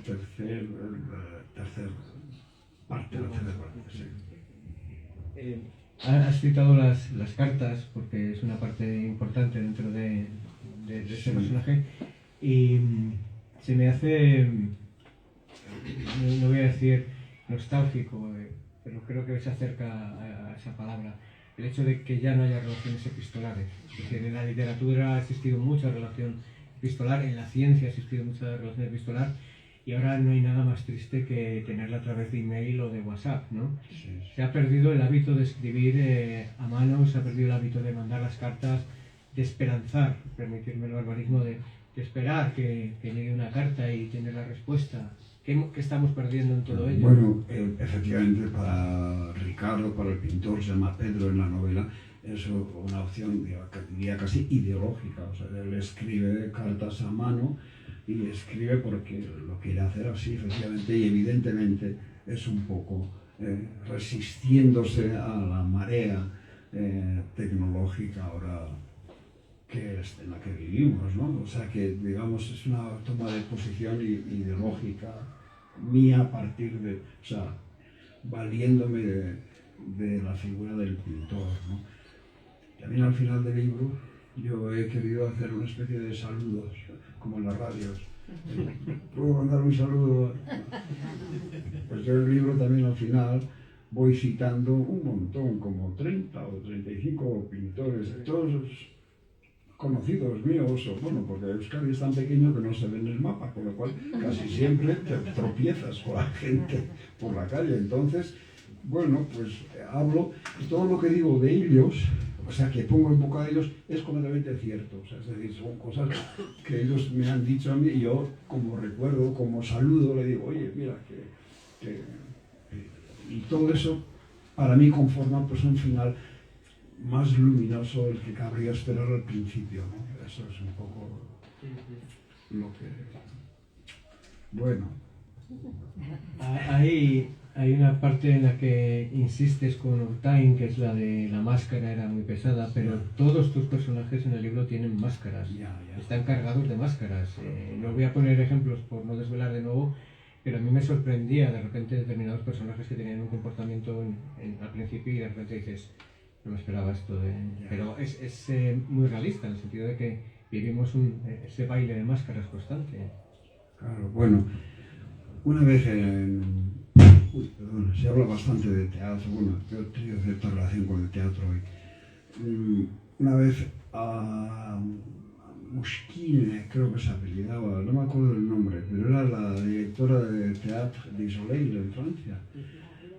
Speaker 1: tercera parte. Sí.
Speaker 2: Has citado las cartas porque es una parte importante dentro de ese personaje, y se me hace, no voy a decir nostálgico, pero creo que se acerca a esa palabra, el hecho de que ya no haya relaciones epistolares. Es decir, en la literatura ha existido mucha relación epistolar, en la ciencia ha existido mucha relación epistolar, y ahora no hay nada más triste que tenerla a través de email o de WhatsApp, ¿no?
Speaker 1: Sí,
Speaker 2: Se ha perdido el hábito de escribir a mano, se ha perdido el hábito de mandar las cartas, de esperanzar, permitirme el barbarismo, de esperar que llegue una carta y tener la respuesta. ¿Qué estamos perdiendo en todo ello?
Speaker 1: Bueno, efectivamente, para Ricardo, para el pintor, se llama Pedro en la novela, es una opción, diría casi ideológica. O sea, él escribe cartas a mano y escribe porque lo quiere hacer así, efectivamente, y evidentemente es un poco resistiéndose a la marea tecnológica ahora que es en la que vivimos, ¿no? O sea que, digamos, es una toma de posición ideológica mía a partir de, o sea, valiéndome de la figura del pintor, ¿no? También al final del libro yo he querido hacer una especie de saludos, como en las radios. ¿Puedo mandar un saludo? Pues yo en el libro también al final voy citando un montón, como 30 o 35 pintores, todos conocidos míos, o bueno, porque Euskadi es tan pequeño que no se ve en el mapa, con lo cual casi siempre te tropiezas con la gente por la calle. Entonces, bueno, pues hablo, y todo lo que digo de ellos, o sea, que pongo en boca de ellos, es completamente cierto. O sea, es decir, son cosas que ellos me han dicho a mí y yo, como recuerdo, como saludo, le digo, oye, mira, y todo eso, para mí, conforma pues un final más luminoso del que cabría esperar al principio, ¿no? Eso es un poco lo que... Bueno.
Speaker 2: Hay una parte en la que insistes con Urtain, que es la de la máscara, era muy pesada, pero todos tus personajes en el libro tienen máscaras, están cargados de máscaras. No voy a poner ejemplos por no desvelar de nuevo, pero a mí me sorprendía de repente determinados personajes que tenían un comportamiento al principio y de repente dices, no me esperaba esto. Pero es muy realista en el sentido de que vivimos ese baile de máscaras constante.
Speaker 1: Claro, bueno, una vez se habla bastante de teatro, bueno, yo he tenido cierta relación con el teatro hoy. Una vez a Mushkine, creo que se apellidaba, no me acuerdo del nombre, pero era la directora de Théâtre du Soleil en Francia.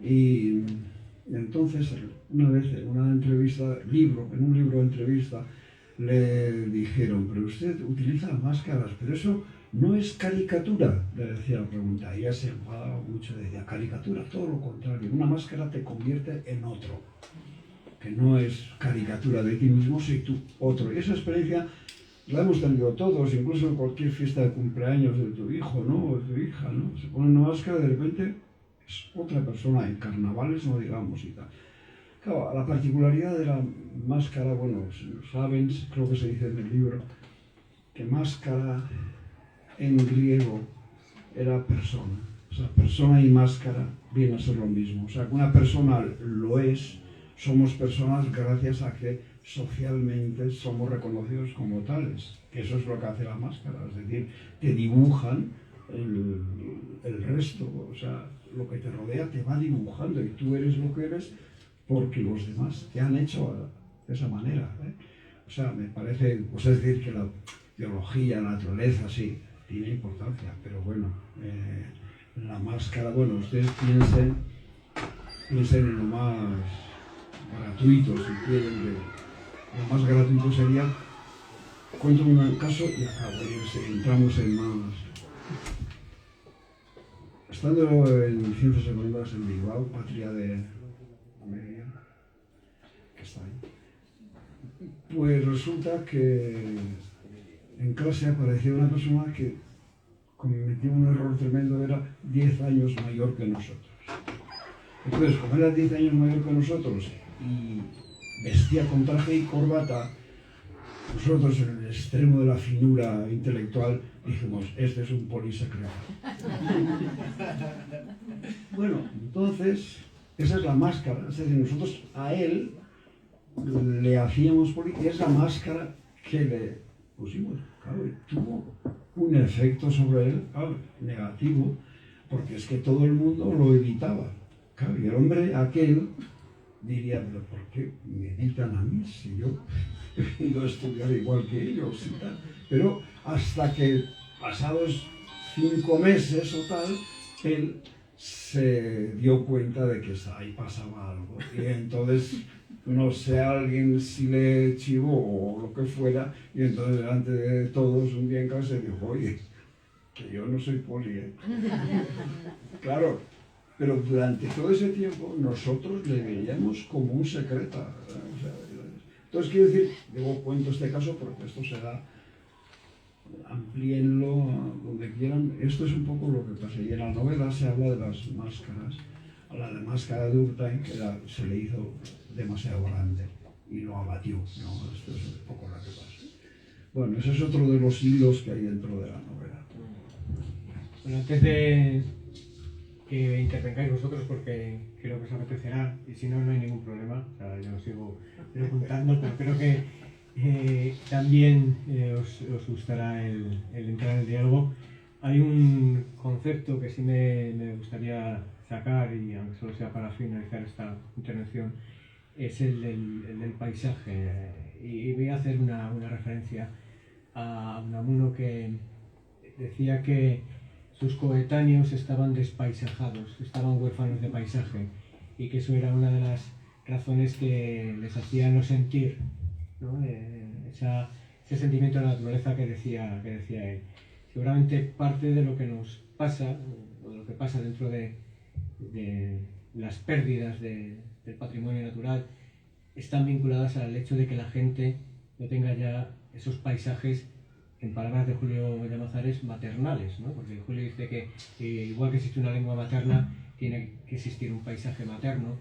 Speaker 1: Y entonces, una vez en una entrevista, en un libro de entrevista, le dijeron, pero usted utiliza máscaras, pero eso no es caricatura, le decía la pregunta. Y ella se enfadaba mucho, decía, caricatura, todo lo contrario, una máscara te convierte en otro, que no es caricatura de ti mismo, si tú otro. Y esa experiencia la hemos tenido todos, incluso en cualquier fiesta de cumpleaños de tu hijo, ¿no? O de tu hija, ¿no? Se pone una máscara y de repente es otra persona, en carnavales no digamos y tal. Claro, la particularidad de la máscara, bueno, saben, creo que se dice en el libro, que máscara en griego era persona. O sea, persona y máscara viene a ser lo mismo. O sea, que una persona lo es, somos personas gracias a que socialmente somos reconocidos como tales. Que eso es lo que hace la máscara, es decir, te dibujan el resto, o sea, lo que te rodea te va dibujando y tú eres lo que eres porque los demás te han hecho de esa manera, ¿eh? O sea, me parece, es decir, que la biología, la naturaleza, sí, tiene importancia, pero bueno, la máscara, bueno, ustedes piensen en lo más gratuito, si quieren, lo más gratuito sería, cuento un caso y acabo, y entramos en más. Estando en Ciencias Económicas en Bilbao, patria de América, que está ahí, pues resulta que en clase apareció una persona que cometió un error tremendo, era 10 años mayor que nosotros. Entonces, como era 10 años mayor que nosotros y vestía con traje y corbata, nosotros en el extremo de la finura intelectual dijimos, este es un polisecreto. Bueno, entonces, esa es la máscara, es decir, nosotros a él le hacíamos y es la máscara que le pusimos, claro, y tuvo un efecto sobre él, claro, negativo, porque es que todo el mundo lo evitaba. Claro, y el hombre aquel diría, pero ¿por qué me evitan a mí si yo he ido a estudiar igual que ellos y tal? Pero hasta que pasados 5 meses o tal, él se dio cuenta de que ahí pasaba algo. Y entonces, no sé, alguien si le chivó o lo que fuera, y entonces delante de todos un día en casa dijo, oye, que yo no soy poli, ¿eh? Claro, pero durante todo ese tiempo nosotros le veíamos como un secreta. O sea, entonces quiero decir, digo, cuento este caso porque esto se da, amplíenlo donde quieran. Esto es un poco lo que pasa. Y en la novela se habla de las máscaras. A la de máscara de Durkheim, que se le hizo demasiado grande y lo abatió. ¿No? Esto es un poco lo que pasa. Bueno, ese es otro de los hilos que hay dentro de la novela.
Speaker 2: Bueno, antes de que intervengáis vosotros, porque creo que os apetecerá, y si no, no hay ningún problema, o sea, yo os sigo preguntando, pero creo que también os gustará el entrar en el diálogo. Hay un concepto que sí me gustaría sacar, y aunque solo sea para finalizar esta intervención, es el del paisaje. Y voy a hacer una referencia a Unamuno, que decía que sus coetáneos estaban despaisajados, estaban huérfanos de paisaje, y que eso era una de las razones que les hacía no sentir, ¿no? Ese sentimiento de la naturaleza que decía él. Seguramente parte de lo que nos pasa, o de lo que pasa dentro de las pérdidas del patrimonio natural, están vinculadas al hecho de que la gente no tenga ya esos paisajes, en palabras de Julio Llamazares, maternales, ¿no? Porque Julio dice que igual que existe una lengua materna, tiene que existir un paisaje materno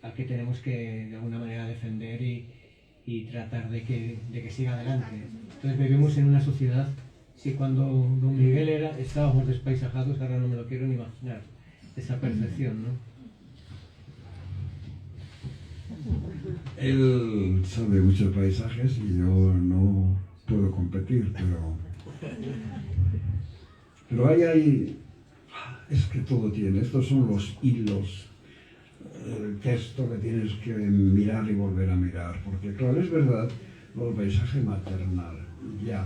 Speaker 2: al que tenemos que de alguna manera defender y tratar de que siga adelante. Entonces vivimos en una sociedad, si cuando don Miguel estábamos despaisajados, ahora no me lo quiero ni imaginar, esa percepción, ¿no?
Speaker 1: Él sabe muchos paisajes y yo no puedo competir, pero hay, es que todo tiene, estos son los hilos, el texto que tienes que mirar y volver a mirar, porque claro, es verdad, el paisaje maternal, ya,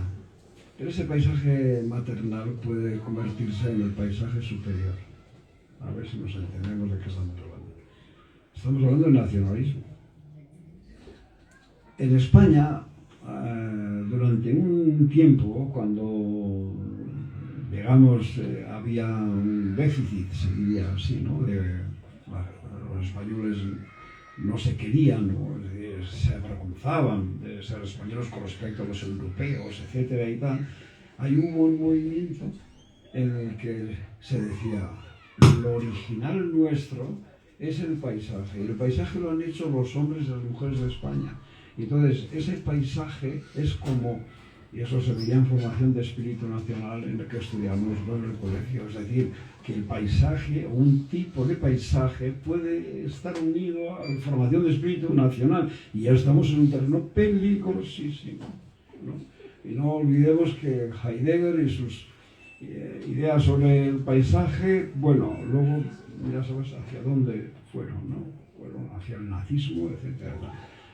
Speaker 1: pero ese paisaje maternal puede convertirse en el paisaje superior. A ver si nos entendemos de qué estamos hablando. Estamos hablando de nacionalismo. En España, durante un tiempo, cuando, digamos, había un déficit, se diría así, ¿no? Los españoles no se querían, ¿no? Se avergonzaban de ser españoles con respecto a los europeos, etcétera y tal. Hay un movimiento en el que se decía, lo original nuestro es el paisaje, y el paisaje lo han hecho los hombres y las mujeres de España. Y entonces, ese paisaje es como, y eso se veía en formación de espíritu nacional en el que estudiamos en el colegio, es decir, que el paisaje, un tipo de paisaje, puede estar unido a la formación de espíritu nacional. Y ya estamos en un terreno peligrosísimo, ¿no? Y no olvidemos que Heidegger y sus ideas sobre el paisaje, bueno, luego ya sabes hacia dónde fueron, ¿no? Fueron hacia el nazismo, etc.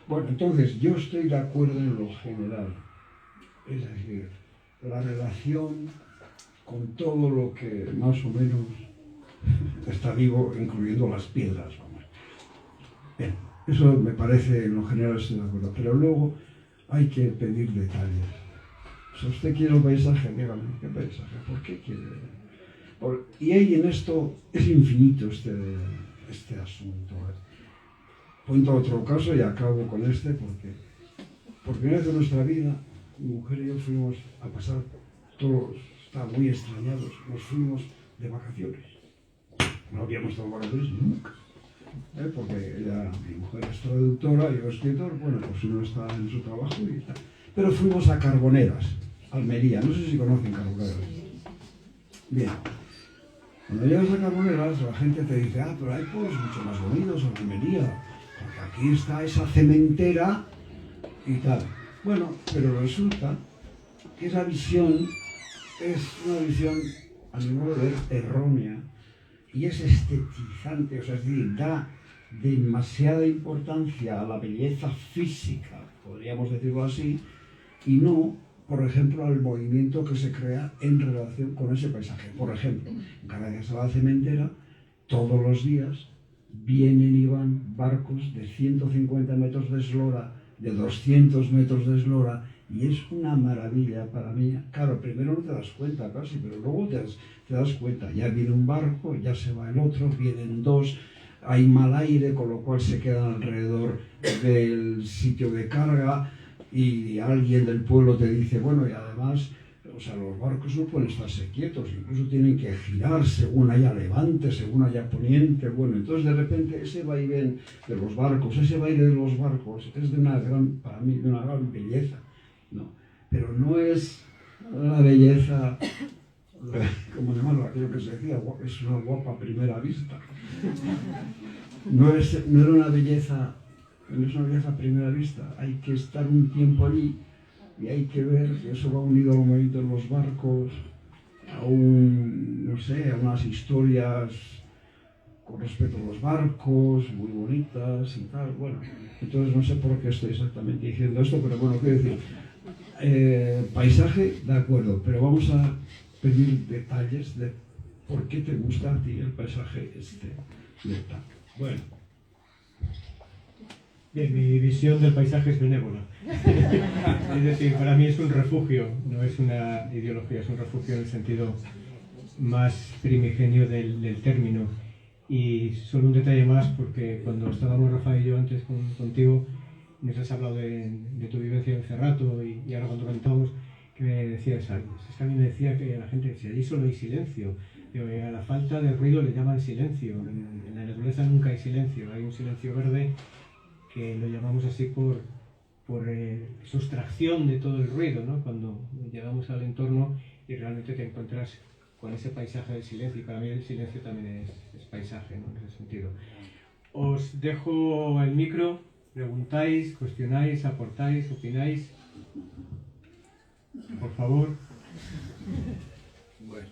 Speaker 1: Bueno, entonces yo estoy de acuerdo en lo general, es decir, la relación con todo lo que más o menos está vivo, incluyendo las piedras, vamos. Bien, eso me parece, en lo general estoy de acuerdo, pero luego hay que pedir detalles. Si usted quiere un paisaje, dígame, ¿qué paisaje? ¿Por qué quiere? Y ahí en esto es infinito este asunto. Cuento otro caso y acabo con este, porque por primera vez en nuestra vida, mi mujer y yo fuimos a pasar, todos estaban muy extrañados, nos fuimos de vacaciones. No habíamos estado de vacaciones nunca, porque mi mujer es traductora, yo escritor, bueno, pues uno está en su trabajo y tal. Pero fuimos a Carboneras, Almería, no sé si conocen Carboneras. Bien, cuando llegas a Carboneras, la gente te dice, pero hay pueblos mucho más bonitos en Almería, porque aquí está esa cementera y tal. Bueno, pero resulta que esa visión es una visión, a mi modo de ver, errónea, y es estetizante, o sea, es decir, da demasiada importancia a la belleza física, podríamos decirlo así, y no por ejemplo, al movimiento que se crea en relación con ese paisaje. Por ejemplo, gracias a la cementera, todos los días vienen y van barcos de 150 metros de eslora, de 200 metros de eslora, y es una maravilla para mí. Claro, primero no te das cuenta casi, pero luego te das cuenta. Ya viene un barco, ya se va el otro, vienen dos, hay mal aire, con lo cual se quedan alrededor del sitio de carga, y alguien del pueblo te dice, bueno, y además, o sea, los barcos no pueden estarse quietos, incluso tienen que girar según haya levante, según haya poniente. Bueno, entonces de repente ese vaivén de los barcos, ese baile de los barcos es de una gran, para mí, de una gran belleza, ¿no? Pero no es una belleza, como llamarlo, aquello que se decía, es una guapa a primera vista. No era una belleza, no es una belleza a primera vista, hay que estar un tiempo allí y hay que ver que eso va unido al movimiento de los barcos, a no sé, a unas historias con respecto a los barcos, muy bonitas y tal. Bueno, entonces no sé por qué estoy exactamente diciendo esto, pero bueno, quiero decir, paisaje, de acuerdo, pero vamos a pedir detalles de por qué te gusta a ti el paisaje de tal. Bueno.
Speaker 2: Bien, mi visión del paisaje es benévola. Es decir, para mí es un refugio, no es una ideología, es un refugio en el sentido más primigenio del término. Y solo un detalle más, porque cuando estábamos Rafael y yo antes contigo, nos has hablado de tu vivencia en Cerrato y ahora cuando cantamos, que me decías algo. Es que a mí me decía que la gente decía, allí solo hay silencio. Digo, a la falta de ruido le llaman silencio. En la naturaleza nunca hay silencio, hay un silencio verde que lo llamamos así por sustracción de todo el ruido, ¿no? Cuando llegamos al entorno y realmente te encuentras con ese paisaje del silencio, y para mí el silencio también es paisaje, ¿no? En ese sentido. Os dejo el micro, preguntáis, cuestionáis, aportáis, opináis. Por favor.
Speaker 1: Bueno.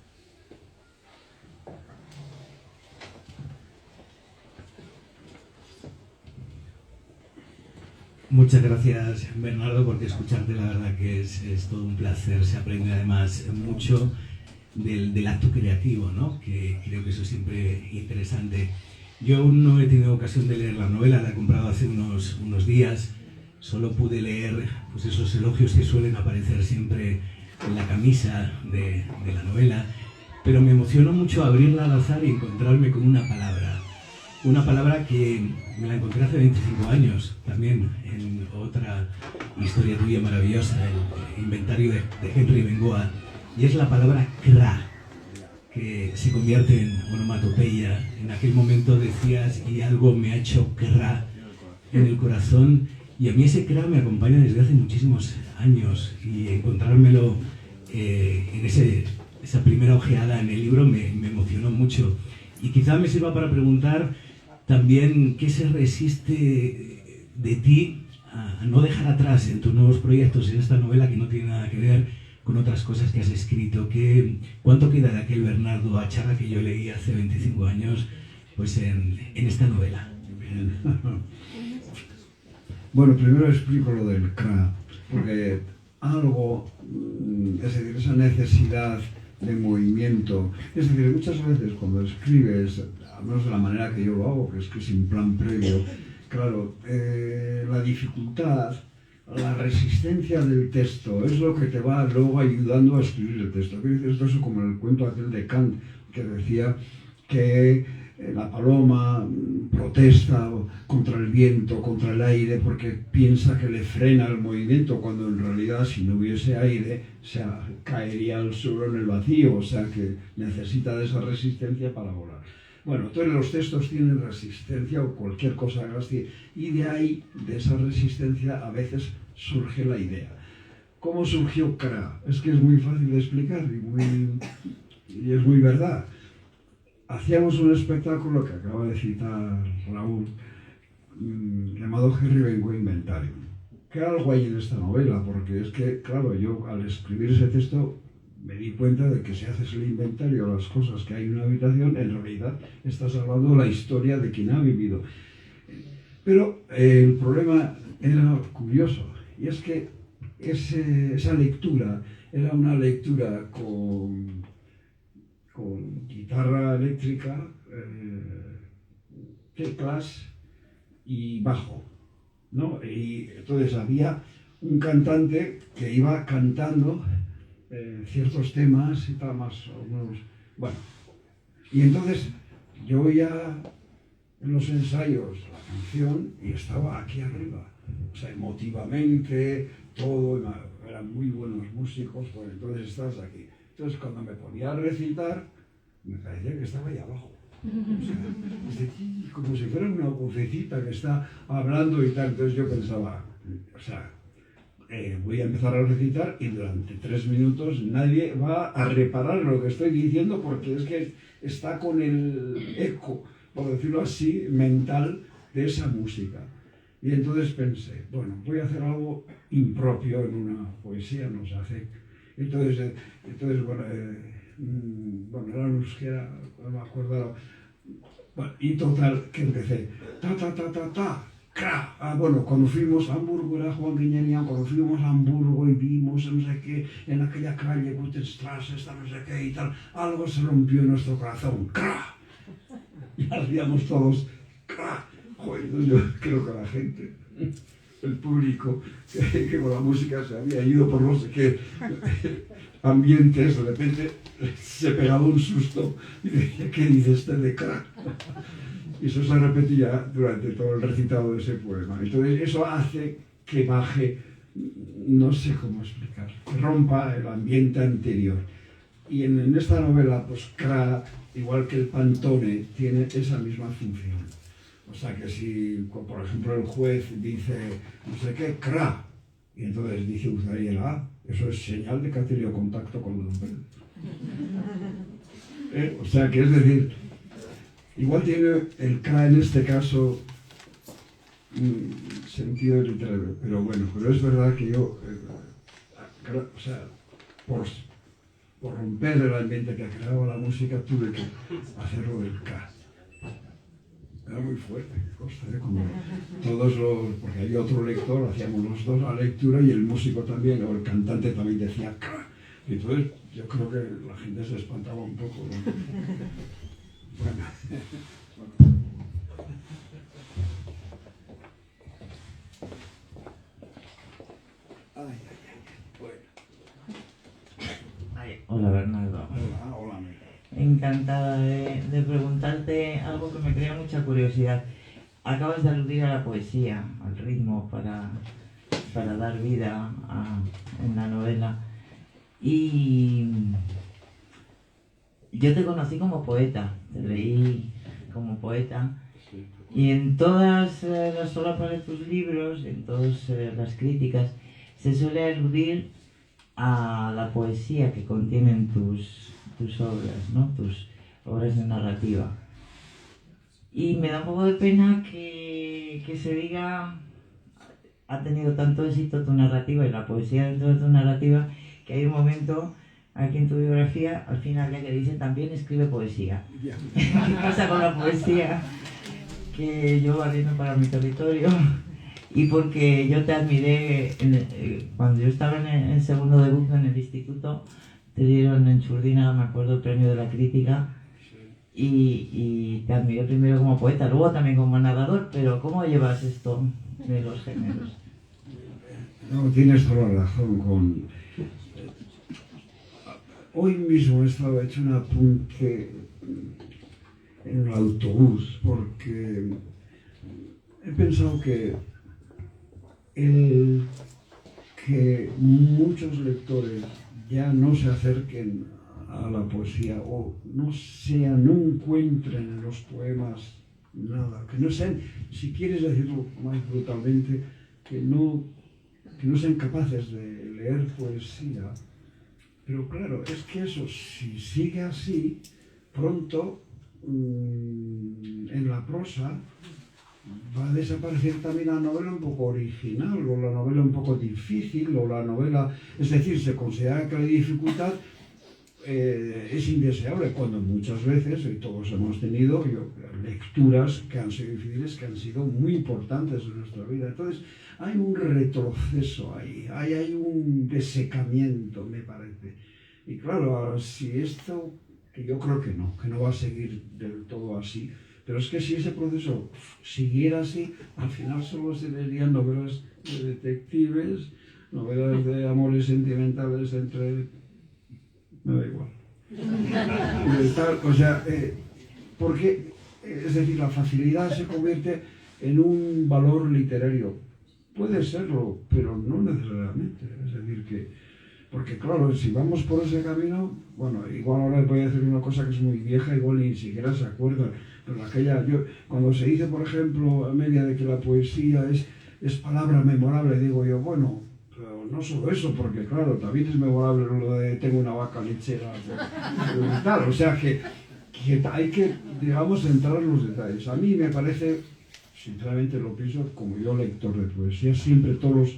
Speaker 3: Muchas gracias, Bernardo, porque escucharte la verdad que es todo un placer. Se aprende además mucho del acto creativo, ¿no? Que creo que eso es siempre interesante. Yo aún no he tenido ocasión de leer la novela, la he comprado hace unos días. Solo pude leer pues, esos elogios que suelen aparecer siempre en la camisa de la novela, pero me emocionó mucho abrirla al azar y encontrarme con una palabra. Una palabra que me la encontré hace 25 años, también en otra historia tuya maravillosa, el inventario de Henry Bengoa, y es la palabra cra, que se convierte en onomatopeya. En aquel momento decías, y algo me ha hecho cra en el corazón, y a mí ese cra me acompaña desde hace muchísimos años, y encontrármelo en esa primera ojeada en el libro me emocionó mucho. Y quizá me sirva para preguntar también qué se resiste de ti a no dejar atrás en tus nuevos proyectos, en esta novela que no tiene nada que ver con otras cosas que has escrito. ¿Cuánto queda de aquel Bernardo Acharra que yo leí hace 25 años pues en esta novela?
Speaker 1: Bueno, primero explico lo del CRA, porque algo, es decir, esa necesidad de movimiento, es decir, muchas veces cuando escribes, al menos de la manera que yo lo hago, que es que sin plan previo, claro, la dificultad, la resistencia del texto es lo que te va luego ayudando a escribir el texto. Esto es como en el cuento aquel de Kant, que decía que la paloma protesta contra el viento, contra el aire, porque piensa que le frena el movimiento, cuando en realidad si no hubiese aire se caería al suelo en el vacío, o sea que necesita de esa resistencia para volar. Bueno, entonces los textos tienen resistencia o cualquier cosa así, y de ahí, de esa resistencia, a veces surge la idea. ¿Cómo surgió CRA? Es que es muy fácil de explicar y es muy verdad. Hacíamos un espectáculo que acaba de citar Raúl, llamado Henry Bengoa Inventario. ¿Qué algo hay en esta novela? Porque es que, claro, yo al escribir ese texto me di cuenta de que si haces el inventario de las cosas que hay en una habitación, en realidad estás hablando de la historia de quien ha vivido. Pero el problema era curioso, y es que esa lectura era una lectura con guitarra eléctrica, teclas y bajo, ¿no? Y entonces había un cantante que iba cantando ciertos temas y tal, más o menos. Bueno, y entonces yo oía en los ensayos la canción y estaba aquí arriba, o sea, emotivamente, todo, eran muy buenos músicos, pues entonces estás aquí. Entonces cuando me ponía a recitar, me parecía que estaba ahí abajo. O sea, como si fuera una vocecita que está hablando y tal. Entonces yo pensaba, o sea, voy a empezar a recitar y durante 3 minutos nadie va a reparar lo que estoy diciendo porque es que está con el eco, por decirlo así, mental de esa música. Y entonces pensé, bueno, voy a hacer algo impropio en una poesía, no se hace. Entonces bueno, era en euskera, no me acuerdo. Bueno, y total, que empecé, ¡cra! Bueno, cuando fuimos a Hamburgo, era Juan Guiñenia, cuando fuimos a Hamburgo y vimos, no sé qué, en aquella calle, Gutenstrasse, no sé qué y tal, algo se rompió en nuestro corazón, ¡cra! Y hacíamos todos, ¡cra! Joder, yo creo que la gente, el público, que con la música se había ido por no sé qué ambientes, de repente se pegaba un susto y decía, ¿qué dice este de crack? Y eso se repetía durante todo el recitado de ese poema. Entonces eso hace que baje, no sé cómo explicar, que rompa el ambiente anterior. Y en esta novela, pues Cra, igual que el Pantone, tiene esa misma función. O sea que si, por ejemplo, el juez dice, no sé qué, Cra, y entonces dice Uzariela, eso es señal de que ha tenido contacto con el hombre. O sea que es decir, igual tiene el Cra en este caso sentido literario, pero bueno, pero es verdad que yo, o sea, por romper el ambiente que ha creado la música, tuve que hacerlo del K. Era muy fuerte, que consta, como todos los, porque había otro lector, hacíamos los dos la lectura y el músico también, o el cantante también decía K. Y entonces yo creo que la gente se espantaba un poco, ¿no? Bueno.
Speaker 4: Hola Bernardo.
Speaker 1: Hola.
Speaker 4: Encantada de preguntarte algo que me crea mucha curiosidad. Acabas de aludir a la poesía, al ritmo para dar vida en la novela. Y yo te conocí como poeta, te leí como poeta. Y en todas las solapas de tus libros, en todas las críticas, se suele aludir a la poesía que contienen tus obras, ¿no? Tus obras de narrativa. Y me da un poco de pena que se diga, ha tenido tanto éxito tu narrativa y la poesía dentro de tu narrativa, que hay un momento aquí en tu biografía, al final ya que dice también escribe poesía. ¿Qué pasa con la poesía? Que yo barriendo para mi territorio, y porque yo te admiré cuando yo estaba en segundo de BUP en el instituto, te dieron en Churdina, me acuerdo, el premio de la crítica, y te admiré primero como poeta, luego también como narrador, pero ¿cómo llevas esto de los géneros?
Speaker 1: No, tienes toda la razón. Hoy mismo he estado hecho un apunte en el autobús porque he pensado que muchos lectores ya no se acerquen a la poesía o no encuentren en los poemas nada, que no sean, si quieres decirlo más brutalmente, que no sean capaces de leer poesía. Pero claro, es que eso, si sigue así, pronto en la prosa va a desaparecer también la novela un poco original, o la novela un poco difícil, o la novela, es decir, se considera que la dificultad es indeseable, cuando muchas veces, y todos hemos tenido lecturas que han sido difíciles, que han sido muy importantes en nuestra vida. Entonces, hay un retroceso ahí, hay un desecamiento, me parece. Y claro, si esto, que yo creo que no va a seguir del todo así, pero es que si ese proceso siguiera así, al final solo se leerían novelas de detectives, novelas de amores sentimentales entre... me da igual. O sea, porque, es decir, la facilidad se convierte en un valor literario. Puede serlo, pero no necesariamente. Es decir, porque claro, si vamos por ese camino, bueno, igual ahora voy a decir una cosa que es muy vieja, igual ni siquiera se acuerda, pero cuando se dice, por ejemplo, a media de que la poesía es palabra memorable, digo yo, bueno, pero no solo eso, porque claro, también es memorable lo de tengo una vaca lechera, y tal, o sea que hay que, digamos, entrar en los detalles. A mí me parece, sinceramente lo pienso, como yo lector de poesía, siempre todos los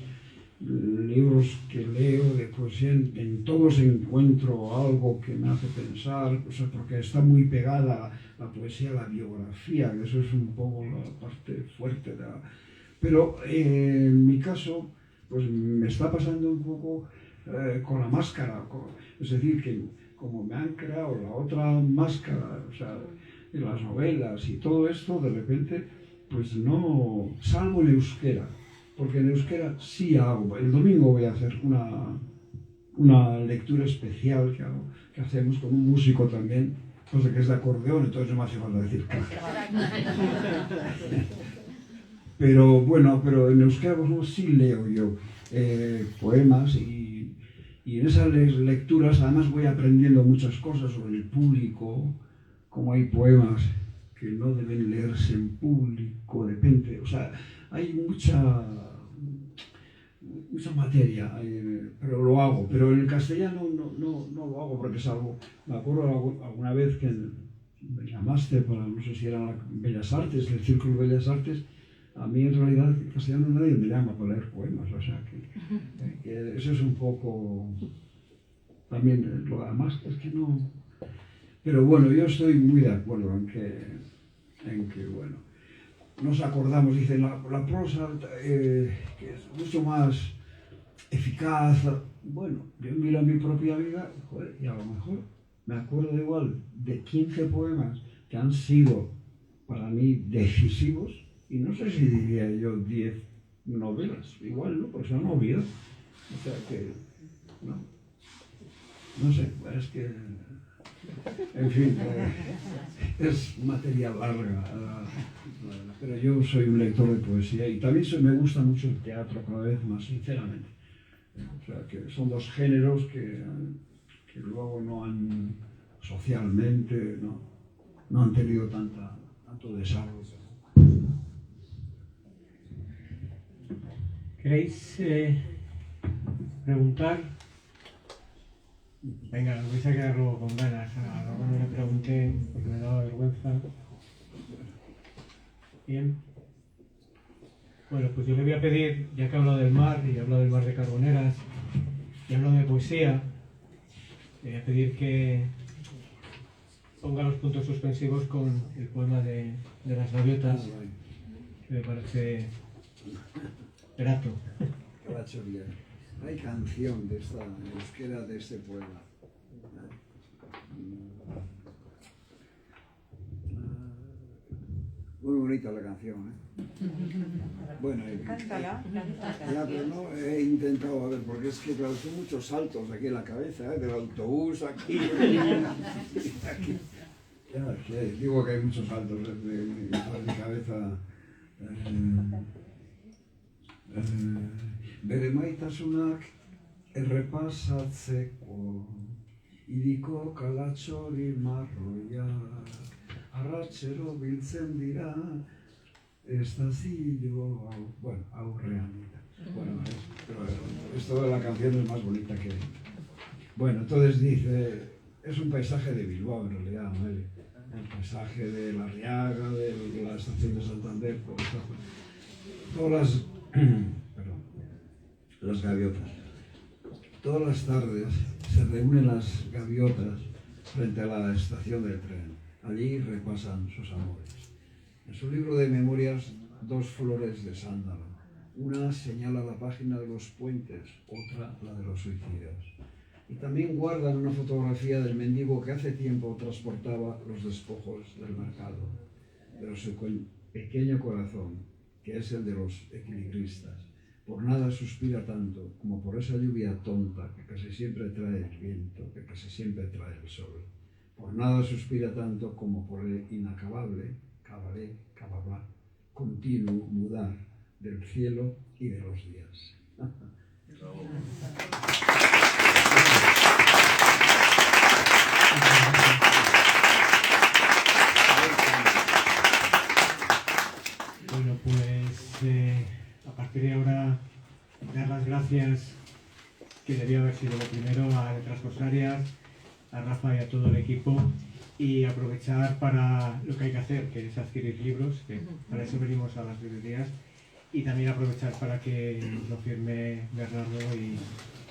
Speaker 1: libros que leo de poesía, en todos encuentro algo que me hace pensar, o sea, porque está muy pegada la poesía a la biografía, que eso es un poco la parte fuerte de la... Pero en mi caso, pues me está pasando un poco con la máscara, es decir, que como me han creado la otra máscara, o sea, de las novelas y todo esto, de repente, pues no, salvo en euskera, porque en euskera sí hago, el domingo voy a hacer una lectura especial que hacemos con un músico también, cosa que es de acordeón, entonces no me hace falta decir pero bueno, pero en euskera pues, sí leo yo poemas y en esas lecturas además voy aprendiendo muchas cosas sobre el público, como hay poemas que no deben leerse en público, depende, o sea, hay mucha materia, pero lo hago. Pero en el castellano no lo hago porque es algo... Me acuerdo alguna vez que me llamaste para, no sé si era la Bellas Artes, el Círculo de Bellas Artes. A mí en realidad en castellano nadie me llama para leer poemas, o sea que eso es un poco... También lo demás es que no... Pero bueno, yo estoy muy de acuerdo en que bueno, nos acordamos, dice, la prosa que es mucho más eficaz. Bueno, yo miro mi propia vida, joder, y a lo mejor me acuerdo igual de 15 poemas que han sido para mí decisivos, y no sé si diría yo 10 novelas, igual, ¿no? Porque son obvias. O sea que, no sé, es que... En fin, es materia larga, pero yo soy un lector de poesía y también me gusta mucho el teatro cada vez más, sinceramente. O sea, que son dos géneros que luego no han, socialmente, no han tenido tanto desarrollo.
Speaker 2: ¿Queréis preguntar? Venga, vais a quedar luego con ganas. A lo mejor no le pregunté porque me daba vergüenza. Bien. Bueno, pues yo le voy a pedir, ya que he hablado del mar, y he hablado del mar de Carboneras, y he hablado de poesía, le voy a pedir que ponga los puntos suspensivos con el poema de las gaviotas, que me parece grato.
Speaker 1: Hay canción de esta euskera de este poema. Muy bonita la canción, ¿eh? Bueno,
Speaker 5: cántala.
Speaker 1: Ya, pero no he intentado, a ver, porque es que claro, son muchos saltos aquí en la cabeza, ¿eh? Del autobús aquí. Aquí. Ya, que digo que hay muchos saltos de mi cabeza. Bere maitasunak errepasatzeko hiriko kalatxori marroiak arratsero biltzen dira estazio aurrean. Bueno, pero esto de la canción es más bonita que... Bueno, entonces dice, es un paisaje de Bilbao en realidad, ¿no? El paisaje de La Arriaga, de la estación de Santander, todas las gaviotas. Todas las tardes se reúnen las gaviotas frente a la estación del tren. Allí repasan sus amores. En su libro de memorias, Dos flores de sándalo. Una señala la página de los puentes, otra la de los suicidas. Y también guardan una fotografía del mendigo que hace tiempo transportaba los despojos del mercado, pero su pequeño corazón, que es el de los equilibristas, por nada suspira tanto como por esa lluvia tonta que casi siempre trae el viento, que casi siempre trae el sol. Por nada suspira tanto como por el inacabable, cabalé, cabalá, continuo mudar del cielo y de los días.
Speaker 2: Bueno, pues a partir de ahora dar las gracias, que debía haber sido lo primero, a Letras Corsarias, a Rafa y a todo el equipo, y aprovechar para lo que hay que hacer, que es adquirir libros, que para eso venimos a las librerías, y también aprovechar para que nos lo firme Bernardo y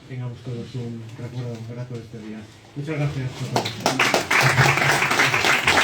Speaker 2: tengamos todos un recuerdo grato de este día. Muchas gracias a todos.